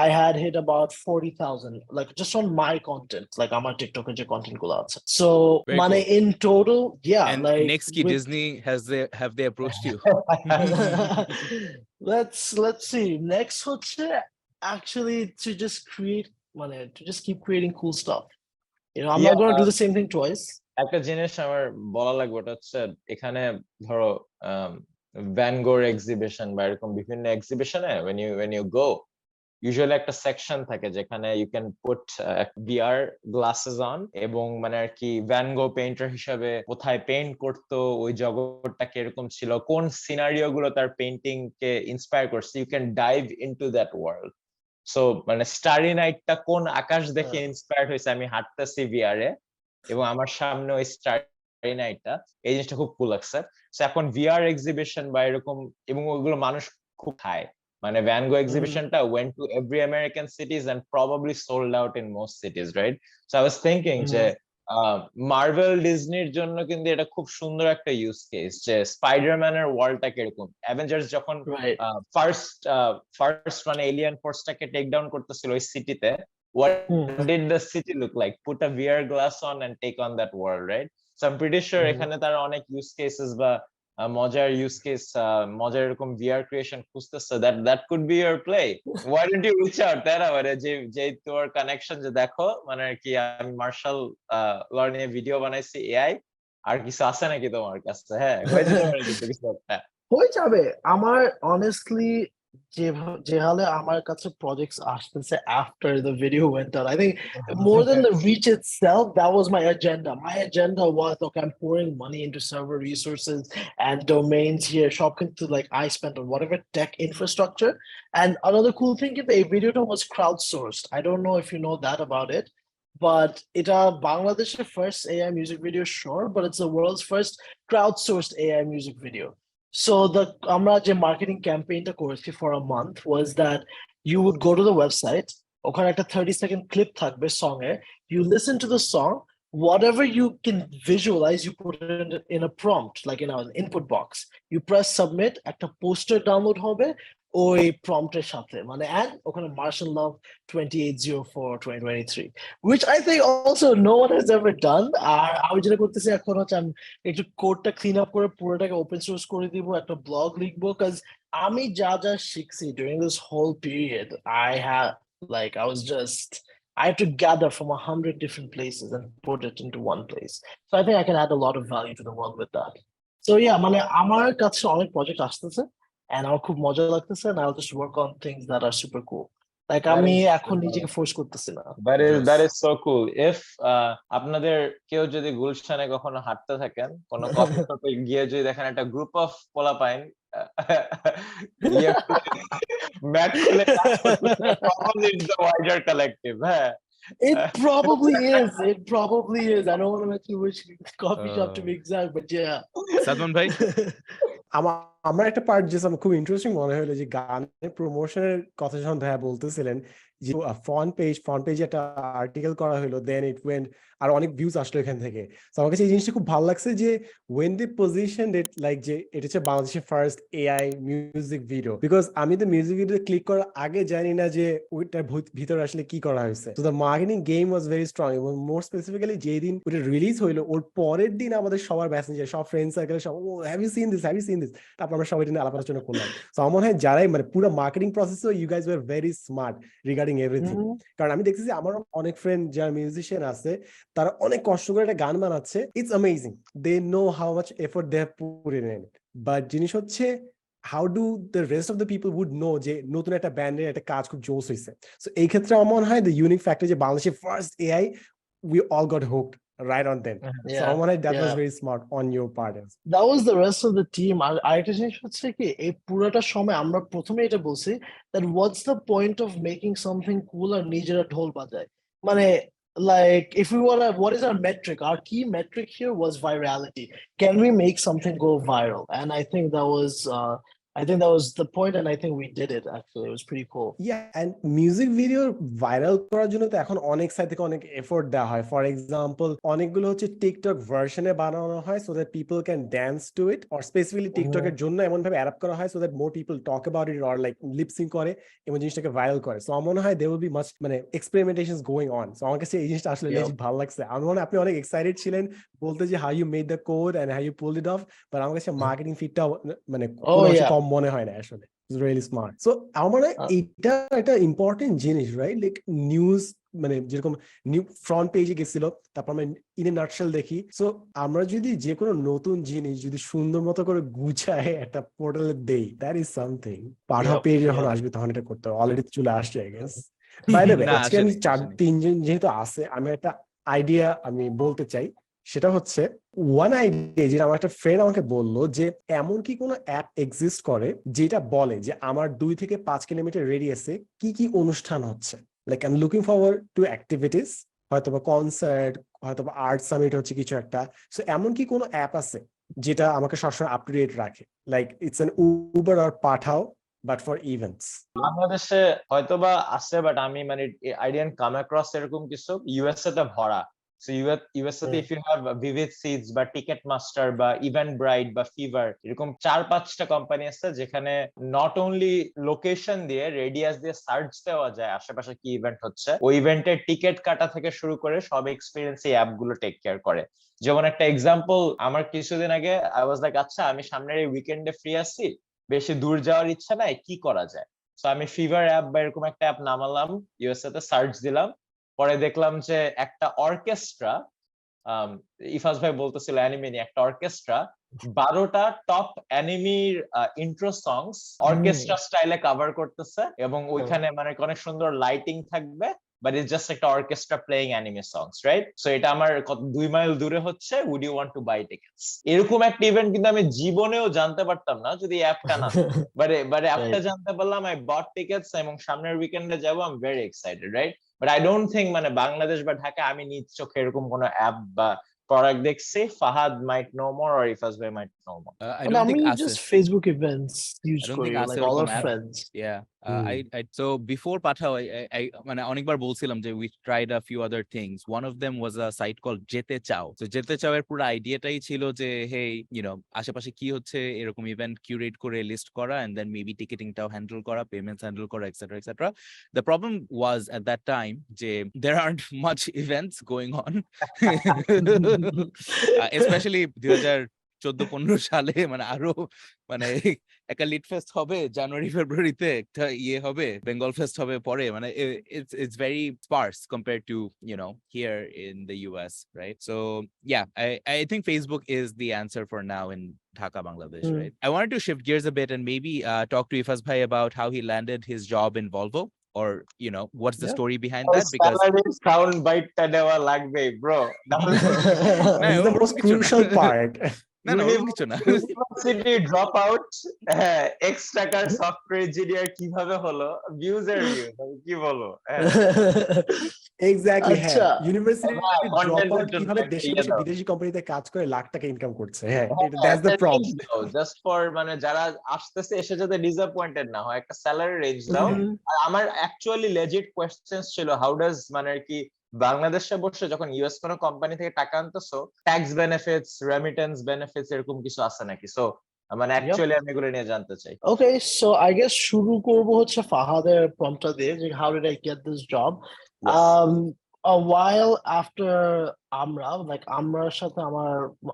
I had hit about 40,000, like just on my content, like I'm a TikToker content gulo ache. So money cool. in total, yeah. And like next key Disney have they approached you? let's see. Next হচ্ছে actually to just keep creating cool stuff. I'm not going to do the same thing twice. একটা জিনিস আমার বলা লাগবে ওটা হচ্ছে এখানে ধরো ভ্যান গোর এক্সিবিশন বা এরকম বিভিন্ন এক্সিবিশনে when you go usually একটা সেকশন থাকে যেখানে you can put VR glasses on এবং মানে আর কি ভ্যান গো পেইন্টার হিসেবে কোথায় পেইন্ট করতো ওই জগৎটা কিরকম ছিল কোন সিনারিও গুলো তার পেইন্টিং কে ইন্সপায়ার করছে you can dive into that world so মানে স্টারি নাইটটা কোন আকাশ দেখে ইন্সপায়ার্ড হয়েছে আমি হাঁটতেছি VR এ এবং আমার সামনে ওই স্টারি নাইটটা এই জিনিসটা খুব কুল লাগছে সো এখন VR এক্সিবিশন বা এরকম এবং ওইগুলো মানুষ খুব খায় মানে ভ্যান গো এক্সিবিশনটা went to every American cities and probably sold out in most cities right so I was thinking যে মার্ভেল ডিজনির জন্য কিন্তু এটা খুব সুন্দর একটা ইউজ কেস যে স্পাইডারম্যানের ওয়ার্ল্ডটা কিরকম অ্যাভেঞ্জার্স যখন ফার্স্ট মানে এলিয়ান ফোর্সটাকে টেক ডাউন করতেছিল ওই সিটিতে what did the city look like put a VR glass on and take on that world right so I'm pretty sure এখানে তারা অনেক ইউজ কেসেস বা মজার ইউজ কেস মজার এরকম VR ক্রিয়েশন খুঁজতেছে that could be your play why don't you reach out তারা মানে যে তোর কানেকশন যে দেখো মানে কি আমি মার্শাল ল নিয়ে ভিডিও বানাইছি AI আর কিছু আছে নাকি তোমার কাছে হ্যাঁ হয়ে যাবে আমার honestly যে হালে আমার কাছে projects আসতেছে after the video went out I think more than the reach itself that was my agenda was okay I'm pouring money into server resources and domains here shop into like I spent on whatever tech infrastructure and another cool thing is a video was crowdsourced I don't know if you know that about it but এটা বাংলাদেশের first AI music video, sure, but it's the world's first crowdsourced AI music video. So the আমরা যে marketing campaignটা করেছি for a month was that you would go to the website, ওখানে একটা 30-second clip থাকবে song A, you listen to the song, whatever you can visualize, you put it in a prompt, like in an input box. You press submit, একটা poster download হবে ওই প্রম্পটের সাথে, মানে and ওখানে Martian Love 2804-2023, which I think also no one has ever done. আর আমি যেটা করতেছি এখন হচ্ছে আমি একটু কোডটা ক্লিন আপ করে পুরোটাকে ওপেন সোর্স করে দিব, একটা ব্লগ লিখবো, কাজ আমি যা যা শিখছি during this whole period, I was just I have to gather from 100 different places and put it into one place. So I think I can add a lot of value to the world with that. So yeah, মানে আমার কাছে অনেক project আসতেছে and আমার খুব মজা লাগতেছে, and I'll just work on things that are super cool. Like That আমি is, এখন নিজেকে ফোর্স করতেছি না। that is so cool. If আপনাদের কেউ যদি গুলশানে কখনো হাঁটতে থাকেন, কোনো কফি শপে গিয়ে যদি দেখেন একটা গ্রুপ অফ পোলাপাইন ম্যাট খুলে কাজ করতেছে, probably it's the wider collective. হ্যাঁ, It probably is. It probably is. I don't want to mention which coffee shop to be exact, but yeah. Salman ভাই আমার একটা পার্ট যে আমার খুব ইন্টারেস্টিং মনে হলো যে গানের প্রমোশনের কথা যখন ভাইয়া বলতেছিলেন যে ফ্রন্ট পেজে একটা আর্টিকেল করা হলো, দেন ইট ওয়েন্ট, আর অনেক ভিউজ আসলো এখান থেকে। তো আমার কাছে এই জিনিসটা খুব ভালো লাগছে যে when they position it like যে এটা হচ্ছে বাংলাদেশের first AI music video, because আমি তো মিউজিক ভিডিও ক্লিক করার আগে জানি না যে ওইটার ভিতরে আসলে কি করা হয়েছে। তো the marketing game was very strong, এবং মোর স্পেসিফিক্যালি যেই দিন ওটা রিলিজ হইলো ওর পরের দিন আমাদের সবার মেসেঞ্জার, সব ফ্রেন্ড সার্কেল, সব ও হ্যাভ ইউ সিন দিস, তারপর আমরা সবাই নিয়ে আলাপ আলোচনা করলাম। তো আমার মনে হয় যারাই মানে পুরো মার্কেটিং প্রসেসে you guys were very smart regarding everything. কারণ আমি দেখতেছি আমার অনেক ফ্রেন্ড যারা মিউজিশিয়ান আছে তারা অনেক কষ্ট করে একটা গান বানাচ্ছে, it's amazing, they know how much effort they have put in it, but জিনিস হচ্ছে how do the rest of the people would know যে নতুন একটা ব্যান্ডের একটা কাজ খুব জোস হয়েছে। সো এই ক্ষেত্রে আমার মনে হয় দ্য ইউনিক ফ্যাক্টর যে বাংলাদেশের first AI, we all got hooked right on them. So I want that was very smart on your part. That was the rest of the team. আরেকটা জিনিস হচ্ছে কি, এই পুরোটা সময় আমরা প্রথমে এটা বলছি that what's the point of making something cool আর নিজেরা ঢোল বাজায়, মানে like if we wanna, what is our metric? Our key metric here was virality. Can we make something go viral? And I think that was the point, and I think we did it. Actually, it was pretty cool. Yeah, and music video viral করার জন্য তো এখন অনেক side থেকে অনেক effort দেওয়া হয়। For example অনেকগুলো হচ্ছে টিকটক ভার্সনে বানানো হয় so that people can dance to it, or specifically টিকটকের জন্য এমন ভাবে অ্যাডাপ্ট করা হয় so that more people talk about it or like lip sync করে এবং জিনিসটাকে ভাইরাল করে। সো আমার মনে হয় there will be much মানে এক্সপেরিমেন্টেশনস গোয়িং অন। সো আমার কাছে এই জিনিসটা আসলে legit ভালো লাগছে। আমার মনে হয় আপনি অনেক এক্সাইটেড ছিলেন বলতে যে how you made the code and how you pulled it off, but আমার কাছে মার্কেটিং ফিটটা মানে কোনো কম মনে হয় না আসলে। It's really smart. So আমার মনে হয় এটা একটা ইম্পর্টেন্ট জিনিস, রাইট? লাইক নিউজ মানে যেরকম নিউ ফ্রন্ট পেজে গেছিল, তারপর আমরা ইন এ নাটশেল দেখি। সো আমরা যদি যে কোনো নতুন জিনিস যদি সুন্দর মতো করে গুছায় একটা পোর্টালে দেই, দ্যাট ইজ সামথিং। পাঠা পেজ যখন আসবে তখন এটা করতে হবে, অলরেডি চলে আসছে I guess. By the way, আজকে আমি তিনজন যেহেতু আছে, আমি একটা আইডিয়া আমি বলতে চাই, সেটা হচ্ছে ওয়ান আইডিয়া যেটা আমার একটা ফ্রেন্ড আমাকে বললো যে এমন কি কোনো অ্যাপ এক্সিস্ট করে যেটা বলে যে আমার 2 থেকে 5 কিলোমিটার রেডিয়াসে কি কি অনুষ্ঠান হচ্ছে, like I am looking forward to activities, হয়তো বা কনসার্ট, হয়তো বা আর্ট সামিট হচ্ছে কিছু একটা। সো এমন কি কোনো অ্যাপ আছে যেটা আমাকে সবসময় আপ টু ডেট রাখে, like it's an Uber or Pathao but for events? বাংলাদেশে হয়তোবা আছে, বাট আমি মানে আইডিয়ান কাম অ্যাক্রস এরকম কিছু ইউএসএ তে ভরা। So USA তে if you have Vivid Seats বা Ticketmaster বা Eventbrite বা Fever, এরকম 4-5টা কোম্পানি আছে যেখানে নট অনলি লোকেশন দিয়ে রেডিয়াস দিয়ে সার্চ দেওয়া যায় আশেপাশে কি ইভেন্ট হচ্ছে, ওই ইভেন্টের টিকিট কাটা থেকে শুরু করে সব এক্সপেরিয়েন্স এই অ্যাপগুলো টেক কেয়ার করে। যেমন একটা এক্সাম্পল, আমার কিছুদিন আগে আই ওয়াজ লাইক আচ্ছা আমি সামনের এই উইকেন্ডে ফ্রি আছি, বেশি দূর যাওয়ার ইচ্ছা নাই, কি করা যায়? সো আমি ফিভার অ্যাপ বা এরকম একটা অ্যাপ নামালাম, ইউএসএ তে সার্চ দিলাম, পরে দেখলাম যে একটা অর্কেস্ট্রা, ইফাজ ভাই বলতেছিল অ্যানিমে নিয়ে, একটা অর্কেস্ট্রা 12টা টপ অ্যানিমির ইন্ট্রো সংস অর্কেস্ট্রা স্টাইলে কভার করতেছে, এবং ওইখানে মানে অনেক সুন্দর লাইটিং থাকবে, but it's just like orchestra playing anime songs, right? So এটা আমার 2 মাইল দূরে হচ্ছে, would you want to buy tickets? এরকম একটা ইভেন্ট কিন্তু আমি জীবনেও জানতে পারতাম না যদি অ্যাপটা না বাট অ্যাপটা জানতে পারলাম, I bought tickets এবং সামনের উইকেন্ডে যাব, I'm very excited, right? But I don't think মানে বাংলাদেশ বা ঢাকা আমি নিজ চোখে এরকম কোনো অ্যাপ বা প্রোডাক্ট দেখছি. Fahad might know more or Ehfaz bhai might know more. I don't think just Facebook events use I don't for think you, আছে like all এরকম our app. friends. Yeah, I so before Pathao I মানে অনেকবার বলছিলাম যে we tried a few other things. One of them was a site called যেতে চাও. So যেতে চাও এর পুরো আইডিয়াটাই ছিল যে hey, you know, আশেপাশে কি হচ্ছে এরকম ইভেন্ট কিউরেট করে লিস্ট করা and then maybe ticketingটাও হ্যান্ডেল করা, payments হ্যান্ডেল করা, etc. The problem was at that time যে there aren't much events going on. Especially 2014-15 সালে মানে আরো মানে একটা লিড ফেস্ট হবে জানুয়ারি ফেব্রুয়ারিতে, একটা ইয়ে হবে বেঙ্গল ফেস্ট হবে পরে, মানে it's very sparse compared to, you know, here in the US, right? So yeah, I think Facebook is the answer for now in Dhaka, Bangladesh, right? I wanted to shift gears a bit and maybe talk to Ehfaz bhai about how he landed his job in Volvo, or you know, what's the story behind that, because sound bite টা দেওয়া লাগবে bro. This is the most crucial part. না ওরকম কিছু না। University drop out x টাকার software engineer কিভাবে হলো, ভিউজ এর ভিউজ, কি বলো? এক্স্যাক্টলি, হ্যাঁ, আচ্ছা ইউনিভার্সিটি ড্রপ আউট কিভাবে দেশে বসে বিদেশি কোম্পানিতে কাজ করে লাখ টাকা ইনকাম করছে, হ্যাঁ, that's the problem. Just for মানে যারা আসতেছে এসে যাতে ডিসঅ্যাপয়েন্টেড না হয়, একটা স্যালারি রেঞ্জ দাও। আর আমার অ্যাকচুয়ালি লেজিট কোয়েশ্চেনস ছিল, হাউ ডাজ মানে কি বাংলাদেশে বসে যখন ইউএস কোনো কোম্পানি থেকে টাকা আনতেছো, ট্যাক্স বেনিফিটস, রেমিটেন্স বেনিফিটস এরকম কিছু আছে নাকি? সো মানে অ্যাকচুয়ালি আমি এগুলো নিয়ে জানতে চাই। Okay, so I guess শুরু করব হচ্ছে ফাহাদের প্রম্পটটা দিয়ে যে how did I get this job? A while after আমরার সাথে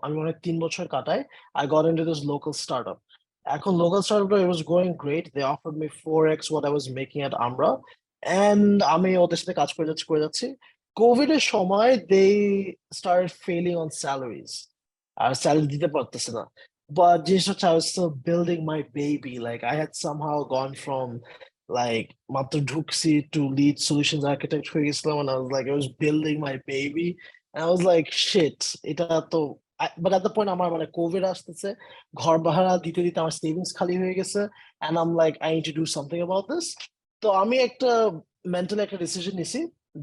আমি মনে হয় 3 বছর কাটাই, I got into this local startup. এখন local startup, it was going great. They offered me 4x what I was making at Amra, and আমি ওদের সাথে কাজ করে যাচ্ছি। কোভিড এর সময় they started failing on salaries. আর স্যালারি দিতে পারতেছে না। But just I was still building my baby. Like I had somehow gone from like মাত্র ঢুকছি to lead solutions architect হয়ে গেছিলাম, and I was like I was building my baby, and I was like shit, এটা তো but at the point আমার মানে Covid আসতেছে, ঘর ভাড়া দিতে দিতে আমার সেভিংস খালি হয়ে গেছে, and I'm like I need to do something about this. তো আমি একটা মেন্টালি একটা ডিসিশন নিছি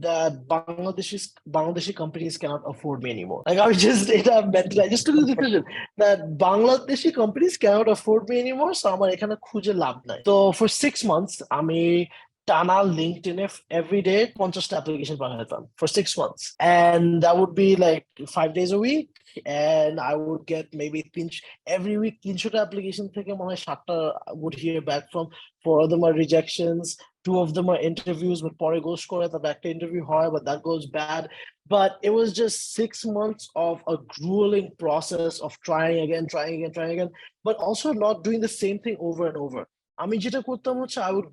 that Bangladeshi companies cannot afford me anymore. Like I was just I just took the decision that Bangladeshi companies cannot afford me anymore. So আমার এখানে খুঁজে লাভ নাই। So for 6 months আমি টানা LinkedIn every day 50টা application পাঠাতাম for 6 months, and that would be like 5 days a week, and I would get maybe every week 300টা application থেকে মনে হয় 7টা would hear back from. 4 of them are rejections, 2 of them are interviews, but পরে গোস করে তবে একটা interview হয়, but that goes bad. But it was just 6 months of a grueling process of trying again, but also not doing the same thing over and over. আমি যেটা করতাম হচ্ছে I would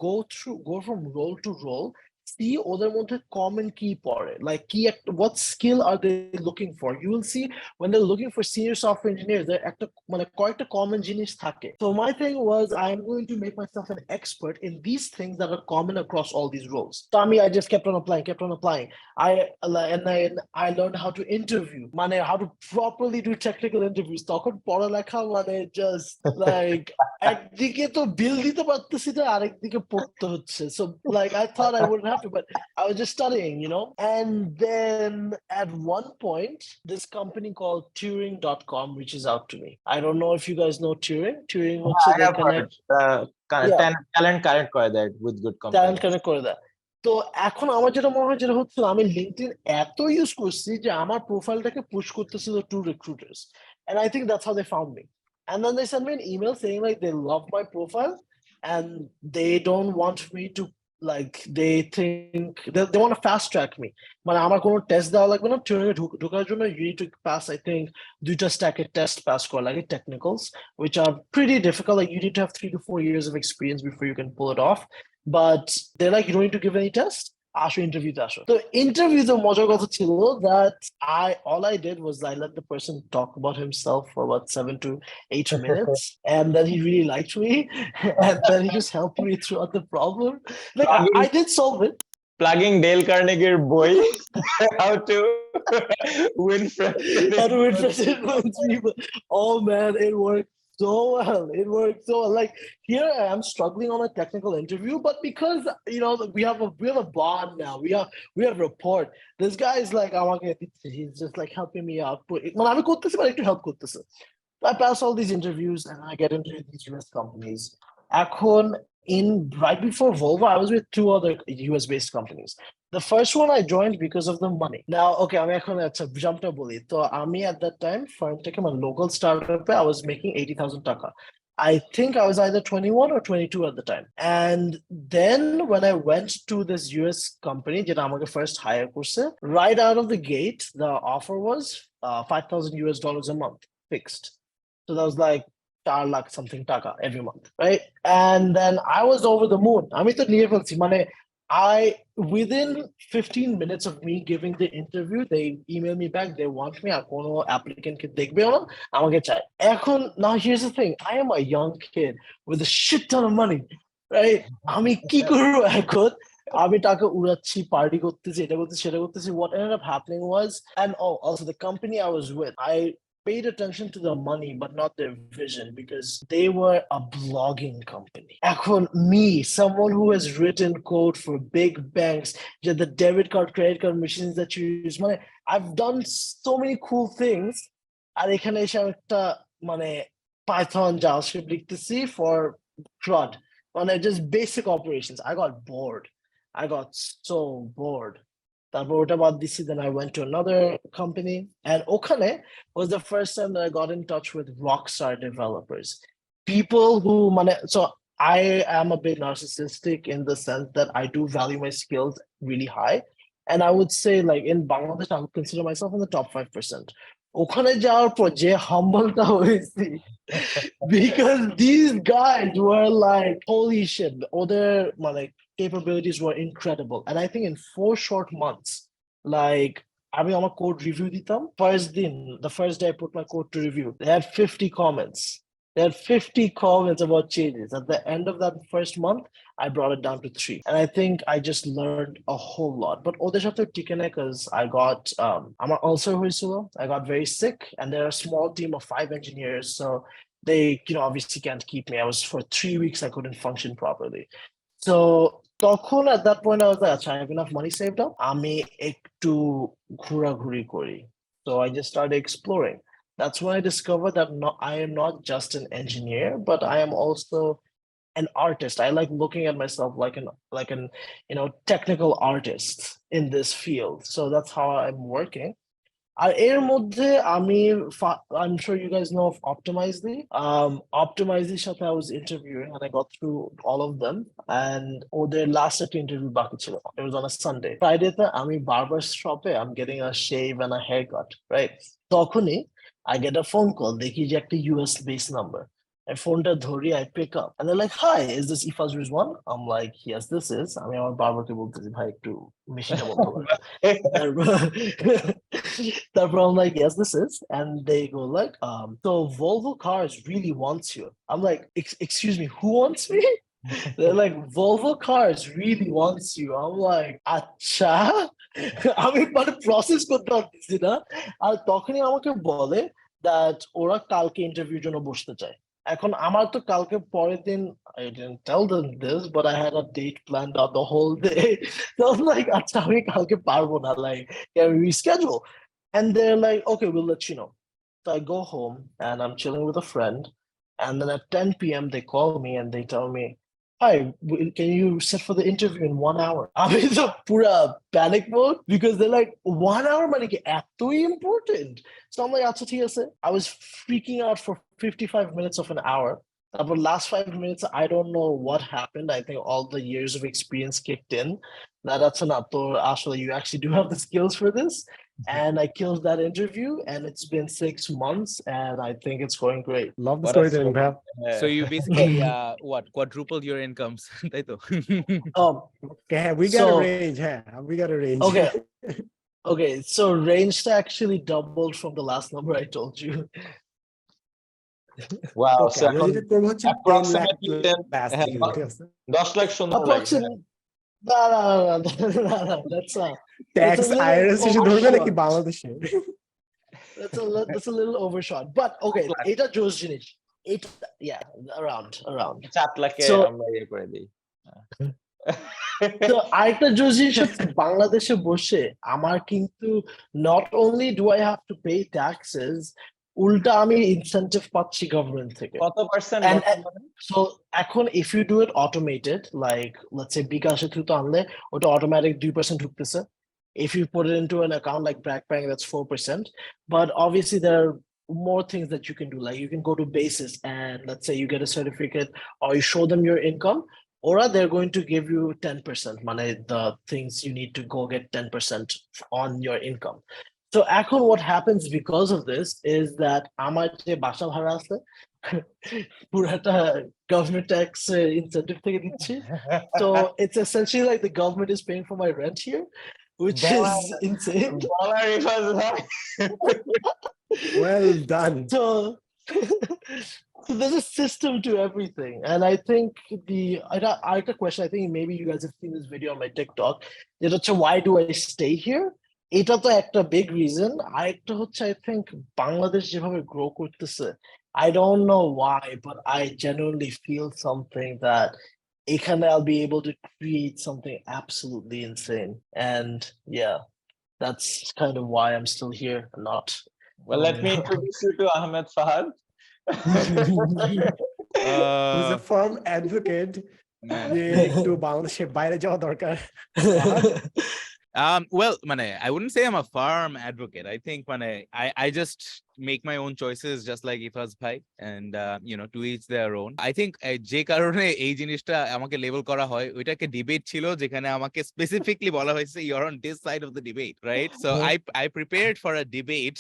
go from role to role, see ওদের মধ্যে common কি পড়ে, like what skill are they looking for. You will see when they're looking for senior software engineers, there একটা মানে কয়েকটা common জিনিস থাকে. So my thing was I am going to make myself an expert in these things that are common across all these roles. So I just kept on applying. I learned how to interview, মানে how to properly do technical interviews. তখন পড়ালেখা মানে just like একদিকে তো বিল দিতে পারতেছি না, আরেকদিকে পড়তে হচ্ছে। So like I thought I wouldn't have to, but I was just studying, you know. And then at one point this company called Turing.com reaches out to me. I don't know if you guys know Turing হচ্ছে they connect talent connect করে দেয় with good companies, talent connect করে দেয়। তো এখন আমার যেটা মনে হয় যেটা হচ্ছে আমি LinkedIn এত ইউজ করছি যে আমার প্রোফাইলটাকে পুশ করতেছিল to recruiters, and I think that's how they found me. And then they sent me an email saying like they love my profile and they don't want me to, like they think they want to fast track me. মানে আমার কোনো test দেওয়া লাগবে না, ঢোকার জন্য you need to pass I think 2টা স্ট্যাকের টেস্ট পাস করা লাগে, technicals, which are pretty difficult. Like you need to have 3 to 4 years of experience before you can pull it off, but they're like you don't need to give any test, আসো ইন্টারভিউতে আসো। তো ইন্টারভিউতে মজার কথা ছিল that all I did was I let the person talk about himself for about 7 to 8 minutes, and then he really liked me, and then he just helped me throughout the problem. Like I did solve it, plugging Dale কার্নেগির বই How to Win Friends How to influence people. Oh man, it worked so well. It worked so well. Like here I am struggling on a technical interview, but because we have a bond now. We have rapport. This guy is like, he's just like helping me out. When I'm to help করতেছে. I pass all these interviews and I get into these US companies. এখন right before Volvo, I was with two other US based companies. The first one I joined because of the money. Now, okay, আমি এখন আচ্ছা jumpটা বলি তো আমি at that time firm থেকে my local startup I was making 80,000 টাকা. I think I was either 21 or 22 at the time. And then when I went to this US company, যেটা আমাকে first hire করছে, right out of the gate, the offer was $5,000 a month fixed. So that was like 4 lakh something taka every month, right? And then I was over the moon. আমি তো নিয়ে ফেলছি মানে within 15 minutes of me giving the interview, they email me back, they want me, আর কোনো applicant কে দেখবে না, আমাকে চাই। এখন, now here's the thing, I am a young kid with a shit ton of money, right? আমি কি করব এখন? আমি টাকা উড়াচ্ছি, পার্টি করতেছি, এটা করতেছি, সেটা করতেছি। What ended up happening was, and also the company I was with, I paid attention to the money but not their vision because they were a blogging company. এখন me, someone who has written code for big banks, the debit card, credit card machines that you use, I've done so many cool things. আর এখানে এসে একটা Python JavaScript লিখতেছি for CRUD, just basic operations. I got bored. I got so bored. তারপর ওটা বাদ দিছি, then I went to another company, and ওখানে was the first time that I got in touch with rockstar developers. People who so I am a bit narcissistic in the sense that I do value my skills really high, and I would say like in Bangladesh I would consider myself in the top 5%. ওখানে যাওয়ার পর যে হাম্বলটা হয়েছি because these guys were like holy shit, ওদের capabilities were incredible. And I think in 4 short months, like আমি আমার code review দিতাম, the first day I put my code to review, they had 50 comments. They had 50 comments about changes. At the end of that first month, I brought it down to 3. And I think I just learned a whole lot. But ওদের সাথে টিকে না because I got আমার ulcer হয়েছিল. I got very sick, and they're a small team of 5 engineers. So they obviously can't keep me. For 3 weeks, I couldn't function properly. So তখন at that point I was like, I have enough money saved up, আমি একটু ঘোরাঘুরি করি. So I just started exploring. That's when I discovered that I am not just an engineer, but I am also an artist. I like looking at myself like an technical artist in this field. So that's how I'm working. আর এর মধ্যে I'm sure you guys know of Optimizely. Optimizely's সাথে I was interviewing and I got through all of them, and their last interview বাকি ছিল. It was on a Sunday. Friday তে আমি barber shop A I'm getting a shave and a haircut, right? তখনই I get a phone call, দেখি যে একটা US based number. And phone-টা ধরি, I pick up, and they're like, "Hi, is this Ehfaz Rizwan?" I'm like, "Yes, this is." আমি আমার বাবাকে বলতেছি, ভাই একটু মেশিনটা বন্ধ করো। তারপর I'm like, "Yes, this is," and they go like, "So Volvo Cars really wants you." I'm like, "Excuse me, who wants me?" They're like, "Volvo Cars really wants you." I'm like, "আচ্ছা." আমি process করতে পারতেছি না, আর তখনই আমাকে বলে that ওরা কালকে ইন্টারভিউর জন্য বসতে চায়। এখন আমার তো কালকে পরের দিন, I didn't tell them this, but I had a date planned out the whole day. So I was like, আচ্ছা আমি কালকে পারবো না, like can we reschedule? And they're like, "Okay, we'll let you know." So I go home and I'm chilling with a friend, and then at 10 p.m. they call me and they tell me, "Hi, can you sit for the interview in 1 hour?" I'm in the pura panic mode because they're like, 1 hour ki এতই important. So I'm like, acha thik ase. I was freaking out for 55 minutes of an hour. But last 5 minutes, I don't know what happened. I think all the years of experience kicked in. That's enough. So actually, you actually do have the skills for this. And I killed that interview, and it's been 6 months, and I think it's going great. Love the What a storytelling, story. Bhav. So you basically quadrupled your incomes, তাই তো? Okay, we got So- a range, we got a range. Okay. Okay, so range actually doubled from the last number I told you. Wow, Okay, so আমরা এখন যেটা করবো হচ্ছে 10 lakh approximately 10 plus হ্যাঁ, ঠিক আছে? 10 লাখ সুন্দর লাগে। Approximately, No. Tax little IRS এসে ধরবে নাকি overshot. বাংলাদেশে? That's a little overshot. But okay, এটা জোস জিনিস। এটা yeah, around. 7 লাখে So আমরা ইয়ে করে দিই। তো আরেকটা জোস জিনিস হচ্ছে বাংলাদেশে বসে আমার কিন্তু not only do I have to pay taxes, উল্টা আমি ইনসেন্টিভ পাচ্ছি গভর্নমেন্ট থেকে। কত পার্সেন্ট And বর্তমানে? so এখন if you do it automated, like let's say বিকাশের থ্রুতে আনলে ওটা অটোমেটিক 2% ঢুকতেছে। If you put it into an account like BlackBank, that's 4%. But obviously there are more things that you can do. Like you can go to Basis and let's say you get a certificate or you show them your income, or they're going to give you 10%. Money, the things you need to go get 10% on your income. So এখন what happens because of this is that আমার যে বাসা ভাড়া আছে পুরাটা government tax incentive থেকে দিচ্ছি। So it's essentially like the government is paying for my rent here, which is insane. Dollar Rifaz ভাই। Well done. So, so there's a system to everything. And I think I had a question, I think maybe you guys have seen this video on my TikTok. Why do I stay here? এটা তো একটা big reason. আরেকটা হচ্ছে I think Bangladesh যেভাবে grow করতেছে, I don't know why, but I genuinely feel something that এখানে I'll be able to create something absolutely insane. And yeah, that's kind of why I'm still here and not. Well, let me introduce you to Ahmed Fahad. Who's a firm advocate যে একটু বাংলাদেশের বাইরে যাওয়া দরকার। Well, mane, I wouldn't say I'm a firm advocate. I think I just make my own choices just like Ehfaz bhai, and to each their own. I think যে কারণে এই জিনিসটা আমাকে লেবেল করা হয় ওইটাকে ডিবেট ছিল যেখানে আমাকে স্পেসিফিকলি বলা হয়েছে you're on this side of the debate, right? So I prepared for a debate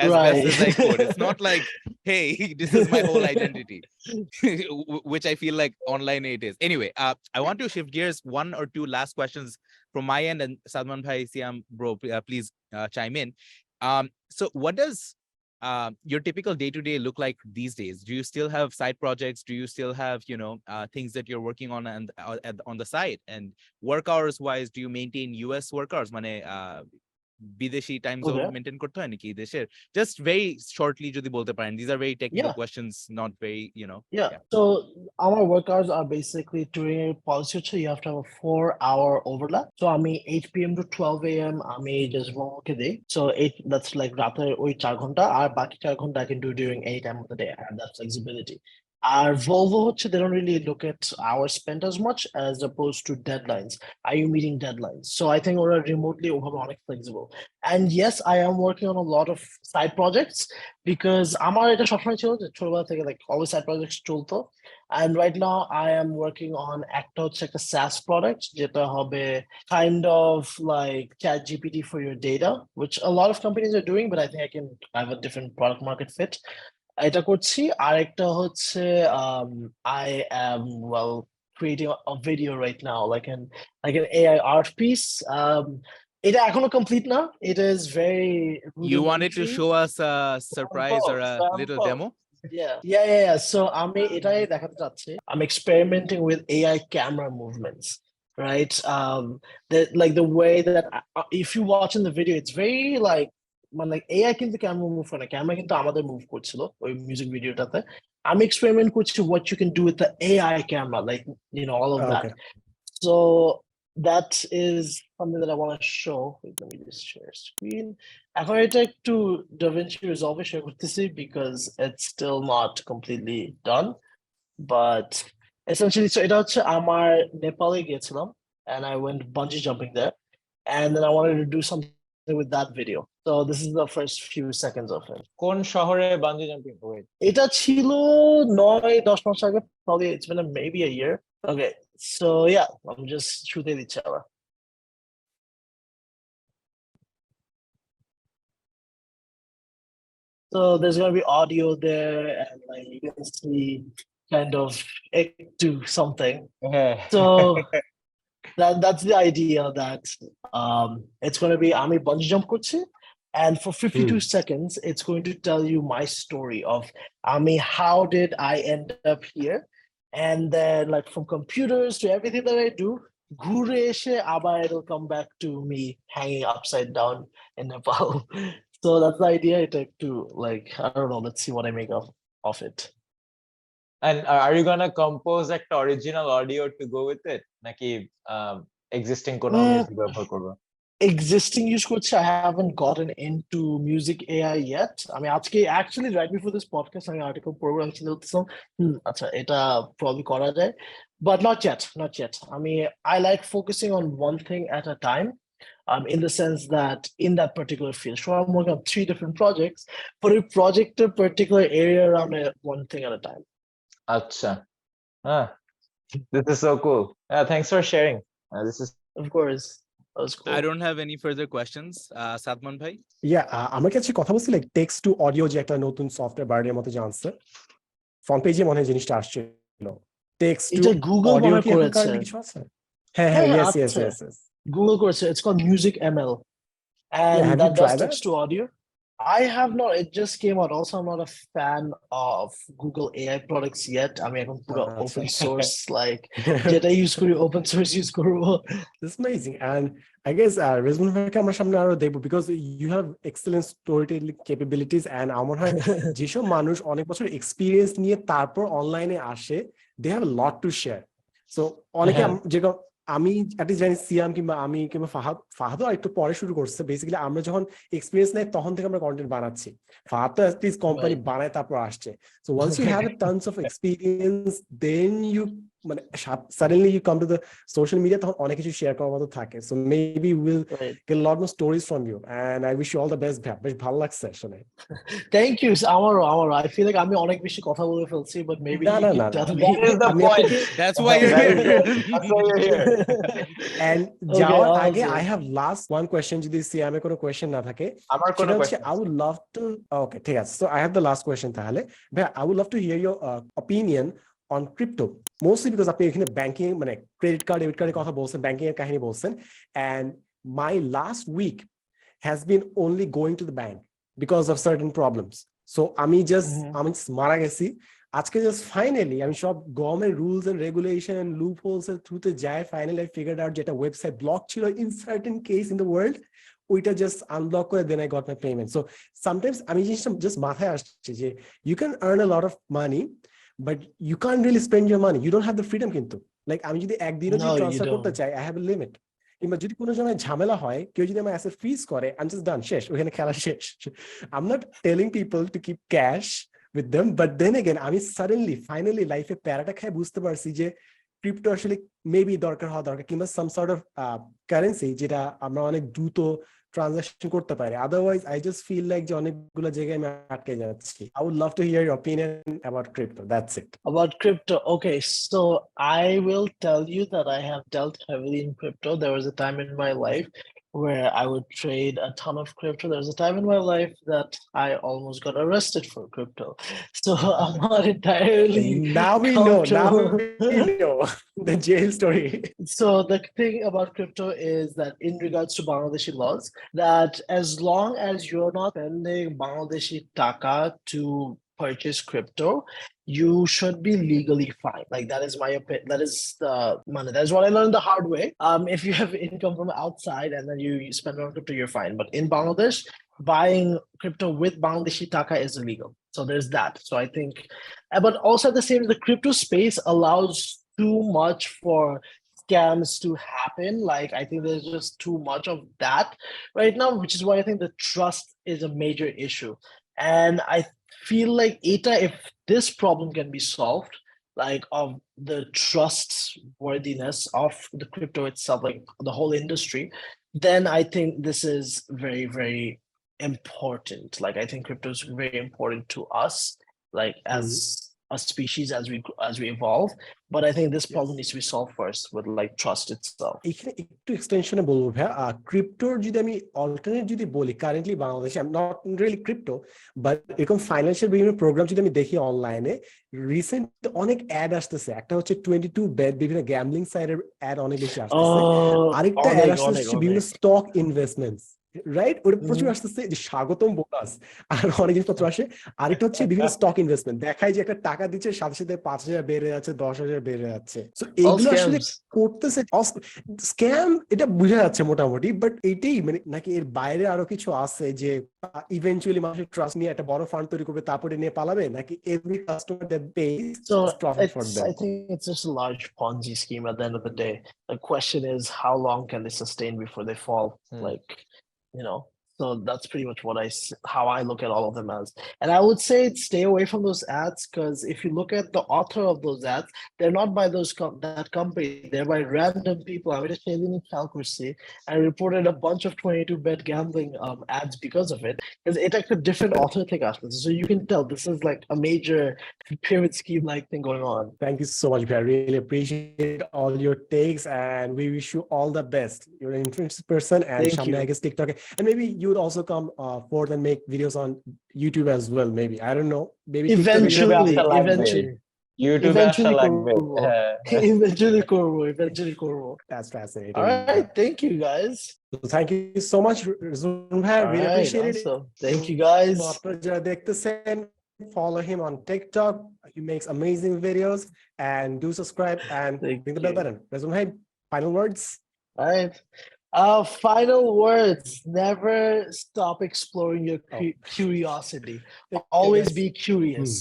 as best as I could. It's not like, hey, this is my whole identity, which I feel like online it is. Anyway, I want to shift gears. 1 or 2 last questions from my end, and Salman bhai, Siam bro, please chime in. So what does your typical day-to-day look like these days? Do you still have side projects? Do you still have things that you're working on and on the side? And work hours wise, do you maintain US work hours? বিদেশি time zone maintain করতে হয় নাকি দেশের? Just very shortly যদি বলতে পারেন. These are very technical questions, not very, Yeah. So our work hours are basically during policy you have to have a 4-hour overlap. So I mean 8 p.m. to 12 a.m. I mean just work a day. So 8, that's like রাতে ওই 4 ঘন্টা আর বাকি 4 ঘন্টা I can do during any time of the day. I have that flexibility. Our Volvo, they don't really look at hours spent as much as opposed to deadlines. Are you meeting deadlines? So I think we're remotely flexible. And yes, I am working on a lot of side projects because আমার এটা সবসময় ছিল যে ছোটবেলা থেকে like always side projects চলতো. And right now I am working on একটা SaaS product যেটা হবে kind of like ChatGPT for your data, which a lot of companies are doing, but I think I have a different product market fit. এটা করছি আরেকটা হচ্ছে I am creating a video right now like an AI art piece. এটা এখনো complete না. It is very You wanted to rudimentary. show us a surprise or a little demo? Yeah. So আমি এটাই দেখাতে চাচ্ছি. I'm experimenting with AI camera movements, right? The way that if you watch in the video, it's very like AI কিন্তু camera move করে না, camera কিন্তু আমাদের move করছিল ওই মিউজিক ভিডিওটাতে। আমি এক্সপেরিমেন্ট করছি what you can do with the AI camera, like all of that. So that is something that I want to show. Wait, let me just share screen. এখন এটা একটু DaVinci Resolve share করতেছি because it's still not completely done, but essentially so এটা হচ্ছে আমার নেপালে গিয়েছিলাম and I went bungee jumping there, and then I wanted to do something with that video. So this is the first few seconds of it. কোন শহরে bungee jumping? Wait, এটা ছিল 9-10 মাস আগে, probably it's been maybe a year. Okay, so yeah, I'm just shooting each other. So there's gonna be audio there, and like you can see kind of do something. So that's the idea that it's going to be আমি bungee jump করছি, and for 52 seconds it's going to tell you my story of how did I end up here, and then like from computers to everything that I do, ঘুরে এসে আবার it'll come back to me hanging upside down in Nepal. So that's the idea. It to like I don't know. Let's see what I make of it. And are you gonna compose একটা original audio to go with it নাকি existing কোনো music ব্যবহার করবে? Existing use করছি. I haven't gotten into music AI yet. I mean, actually right before this podcast, আমি article program ছিল আচ্ছা এটা probably করা যায়, but not yet. I mean, I like focusing on one thing at a time. In the sense that in that particular field, so I'm working on 3 different projects, but a project a particular area around one thing at a time. আচ্ছা, this is so cool. Thanks for sharing. This is Of course. That was cool. I don't have any further questions. Sadman bhai? আমার কাছে কথা বলছি like text to audio যে একটা নতুন software বার্ডের মতো জানছে ফ্রন্ট পেজে মনে হয় জিনিসটা আসছিল টেক্সট টু এটা গুগল অডিও মনে কি করেছে কারেন্টলি কিছু আছে হ্যাঁ yes গুগল করেছে it's called music ML and have that you does tried text to audio. I have not. It just came out. Also, I'm not a fan of Google AI products yet. I mean, I can put open source like যেটা use করি open source use করব. That's amazing. And I guess Rizwan ভাইকে আমরা সামনে আরো দেখব because you have excellent storytelling capabilities and আমার হয় যেসব মানুষ অনেক বছর এক্সপেরিয়েন্স নিয়ে তারপর অনলাইনে আসে they have a lot to share. So অনেকে যেরকম আমি অ্যাটলিস্ট জানি সিয়াম কিংবা আমি কিংবা ফাহাদও একটু পরে শুরু করছে বেসিক্যালি আমরা যখন এক্সপিরিয়েন্স নেই তখন থেকে আমরা কন্টেন্ট বানাচ্ছি ফাহাদ তো অ্যাটলিস্ট কোম্পানি বানায় তারপর আসছে so once you have a tons of experience then you মানে suddenly you come to the social media তখন অনেক কিছু শেয়ার করার মতো থাকে so maybe will get lot more stories from you and I wish you all the best ভাই বেশ ভালো লাগছে শুনে থ্যাংক ইউ আমারও আই ফিল লাইক আমি অনেক বেশি কথা বলে ফেলছি বাট মেবি না That's why you're here. And যাওয়ার আগে I have last one question যদি সিয়ামে কোনো কোয়েশ্চেন না থাকে আমার কোনো question I would love to okay ঠিক আছে so I have the last question তাহলে ভাই I would love to hear your opinion on crypto mostly because আপনি এখানে ব্যাংকিং মানে ক্রেডিট কার্ড ডেবিট কার্ডের কথা বলছেন ব্যাংকিং এর কাহিনী বলছেন and my last week has been only going to the bank because of certain problems so আমি just মারা গেছি আজকে জাস্ট ফাইনালি আমি সব government rules and regulation loopholes এর থ্রুতে যাই ফাইনালি আই ফিগারড আউট যেটা ওয়েবসাইট ব্লক ছিল in certain case in the world ওইটা জাস্ট আনব্লক করে then I got my payment so sometimes আমি জিনিসটা জাস্ট মাথায় আসছে যে you can earn a lot of money but you can really spend your money you don't have the freedom কিন্তু like আমি যদি একদিনও যদি ট্রান্সফার করতে চাই আই হ্যাভ এ লিমিট কিংবা যদি কোনো সময় ঝামেলা হয় কেউ যদি আমার অ্যাসেট ফ্রিজ করে আই এম জাস্ট ডান শেষ ওখানে খেলা শেষ I am not telling people to keep cash with them but then again আমি suddenly finally লাইফে প্যারাটা খাই বুঝতে পারছি যে ক্রিপ্টো আসলে মেবি দরকার হওয়া দরকার কিংবা সাম সর্ট অফ কারেন্সি যেটা আমরা অনেক দ্রুত ট্রানজাকশন করতে পারি otherwise I just feel like যে অনেকগুলো জায়গায় আমি আটকে যাচ্ছি I would love to hear your opinion about crypto that's it about crypto okay so I will tell you that I have dealt heavily in crypto there was a time in my life where I would trade a ton of crypto. There was a time in my life that I almost got arrested for crypto. So I'm not entirely now we know the jail story. So the thing about crypto is that in regards to Bangladeshi laws, that as long as you're not spending Bangladeshi taka to purchase crypto, you should be legally fine. Like that is my opinion. That is the money. That is what I learned the hard way. If you have income from outside and then you spend on crypto, you're fine. But in Bangladesh, buying crypto with Bangladeshi taka is illegal. So there's that. So I think, but also at the same, the crypto space allows too much for scams to happen. Like I think there's just too much of that right now, which is why I think the trust is a major issue. And I feel like if this problem can be solved, like of the trustworthiness of the crypto itself, like the whole industry, then I think this is very, very important. Like I think crypto is very important to us, like as a species as we evolve. But I think this problem needs to be solved first with like trust itself. এখানে একটু এক্সটেনশনে বলবো ভাইয়া ক্রিপ্টোর যদি আমি alternate যদি বলি currently বাংলাদেশে I am not really crypto but এরকম ফাইন্যান্সিয়াল বিভিন্ন প্রোগ্রাম যদি আমি দেখি অনলাইনে রিসেন্ট অনেক অ্যাড আসতেছে একটা হচ্ছে 22 bet বিভিন্ন গ্যাম্বলিং সাইটের অ্যাড অনেক বেশি আসতেছে আরেকটা অ্যাড আসতেছে বিভিন্ন স্টক ইনভেস্টমেন্টস রাইট, ওটা প্রচুর আসতেছে যে স্বাগতম বোনাস আর অনেক জিনিসপত্র আসে। আরেকটা হচ্ছে বিভিন্ন স্টক ইনভেস্টমেন্ট, দেখায় যে একটা টাকা দিচ্ছে সাথে সাথে 5,000 বেড়ে যাচ্ছে, 10,000 বেড়ে যাচ্ছে। তো All এগুলো আসলে scams. করতেছে স্ক্যাম, এটা বোঝা যাচ্ছে মোটামুটি, বাট এইটাই মানে নাকি এর বাইরে আরো কিছু আছে যে ইভেন্চুয়ালি মানুষের ট্রাস্ট নিয়ে একটা বড় ফান্ড তৈরি করবে তারপরে নিয়ে পালাবে, নাকি every customer that page So profit for it's, them? I think it's just a large Ponzi scheme at the end of the day. The question is, how long can they sustain before they fall? Like, you know, so that's pretty much how I look at all of them as. And I would say stay away from those ads, because if you look at the author of those ads, they're not by that company, they're by random people. I mean, I reported a bunch of 22-bet gambling ads because of it, because it's like a different author take us. So you can tell this is like a major pyramid scheme like thing going on. Thank you so much, I really appreciate all your takes and we wish you all the best. You're an interesting person and Thank Shamne, you. I guess TikTok, and maybe you would also come forth and make videos on YouTube as well, maybe, I don't know, maybe Eventually, TikTok eventually. ইউটিউবে আসা Eventually লাগবে। করবো। হ্যাঁ। Eventually করবো। That's fascinating. All right, thank you guys. So thank you so much, Rizwan bhai, All really right, appreciate it. awesome. Thank you guys. So আপনারা যারা দেখতেছেন, follow him on TikTok, he makes amazing videos, and do subscribe and Thank ring the bell you. button. Rizwan bhai, final words? All right. Final words. Never stop exploring your curiosity. Always be curious.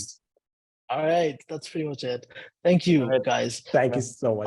All right, that's pretty much it. Thank you, All right. guys. Thank you so much.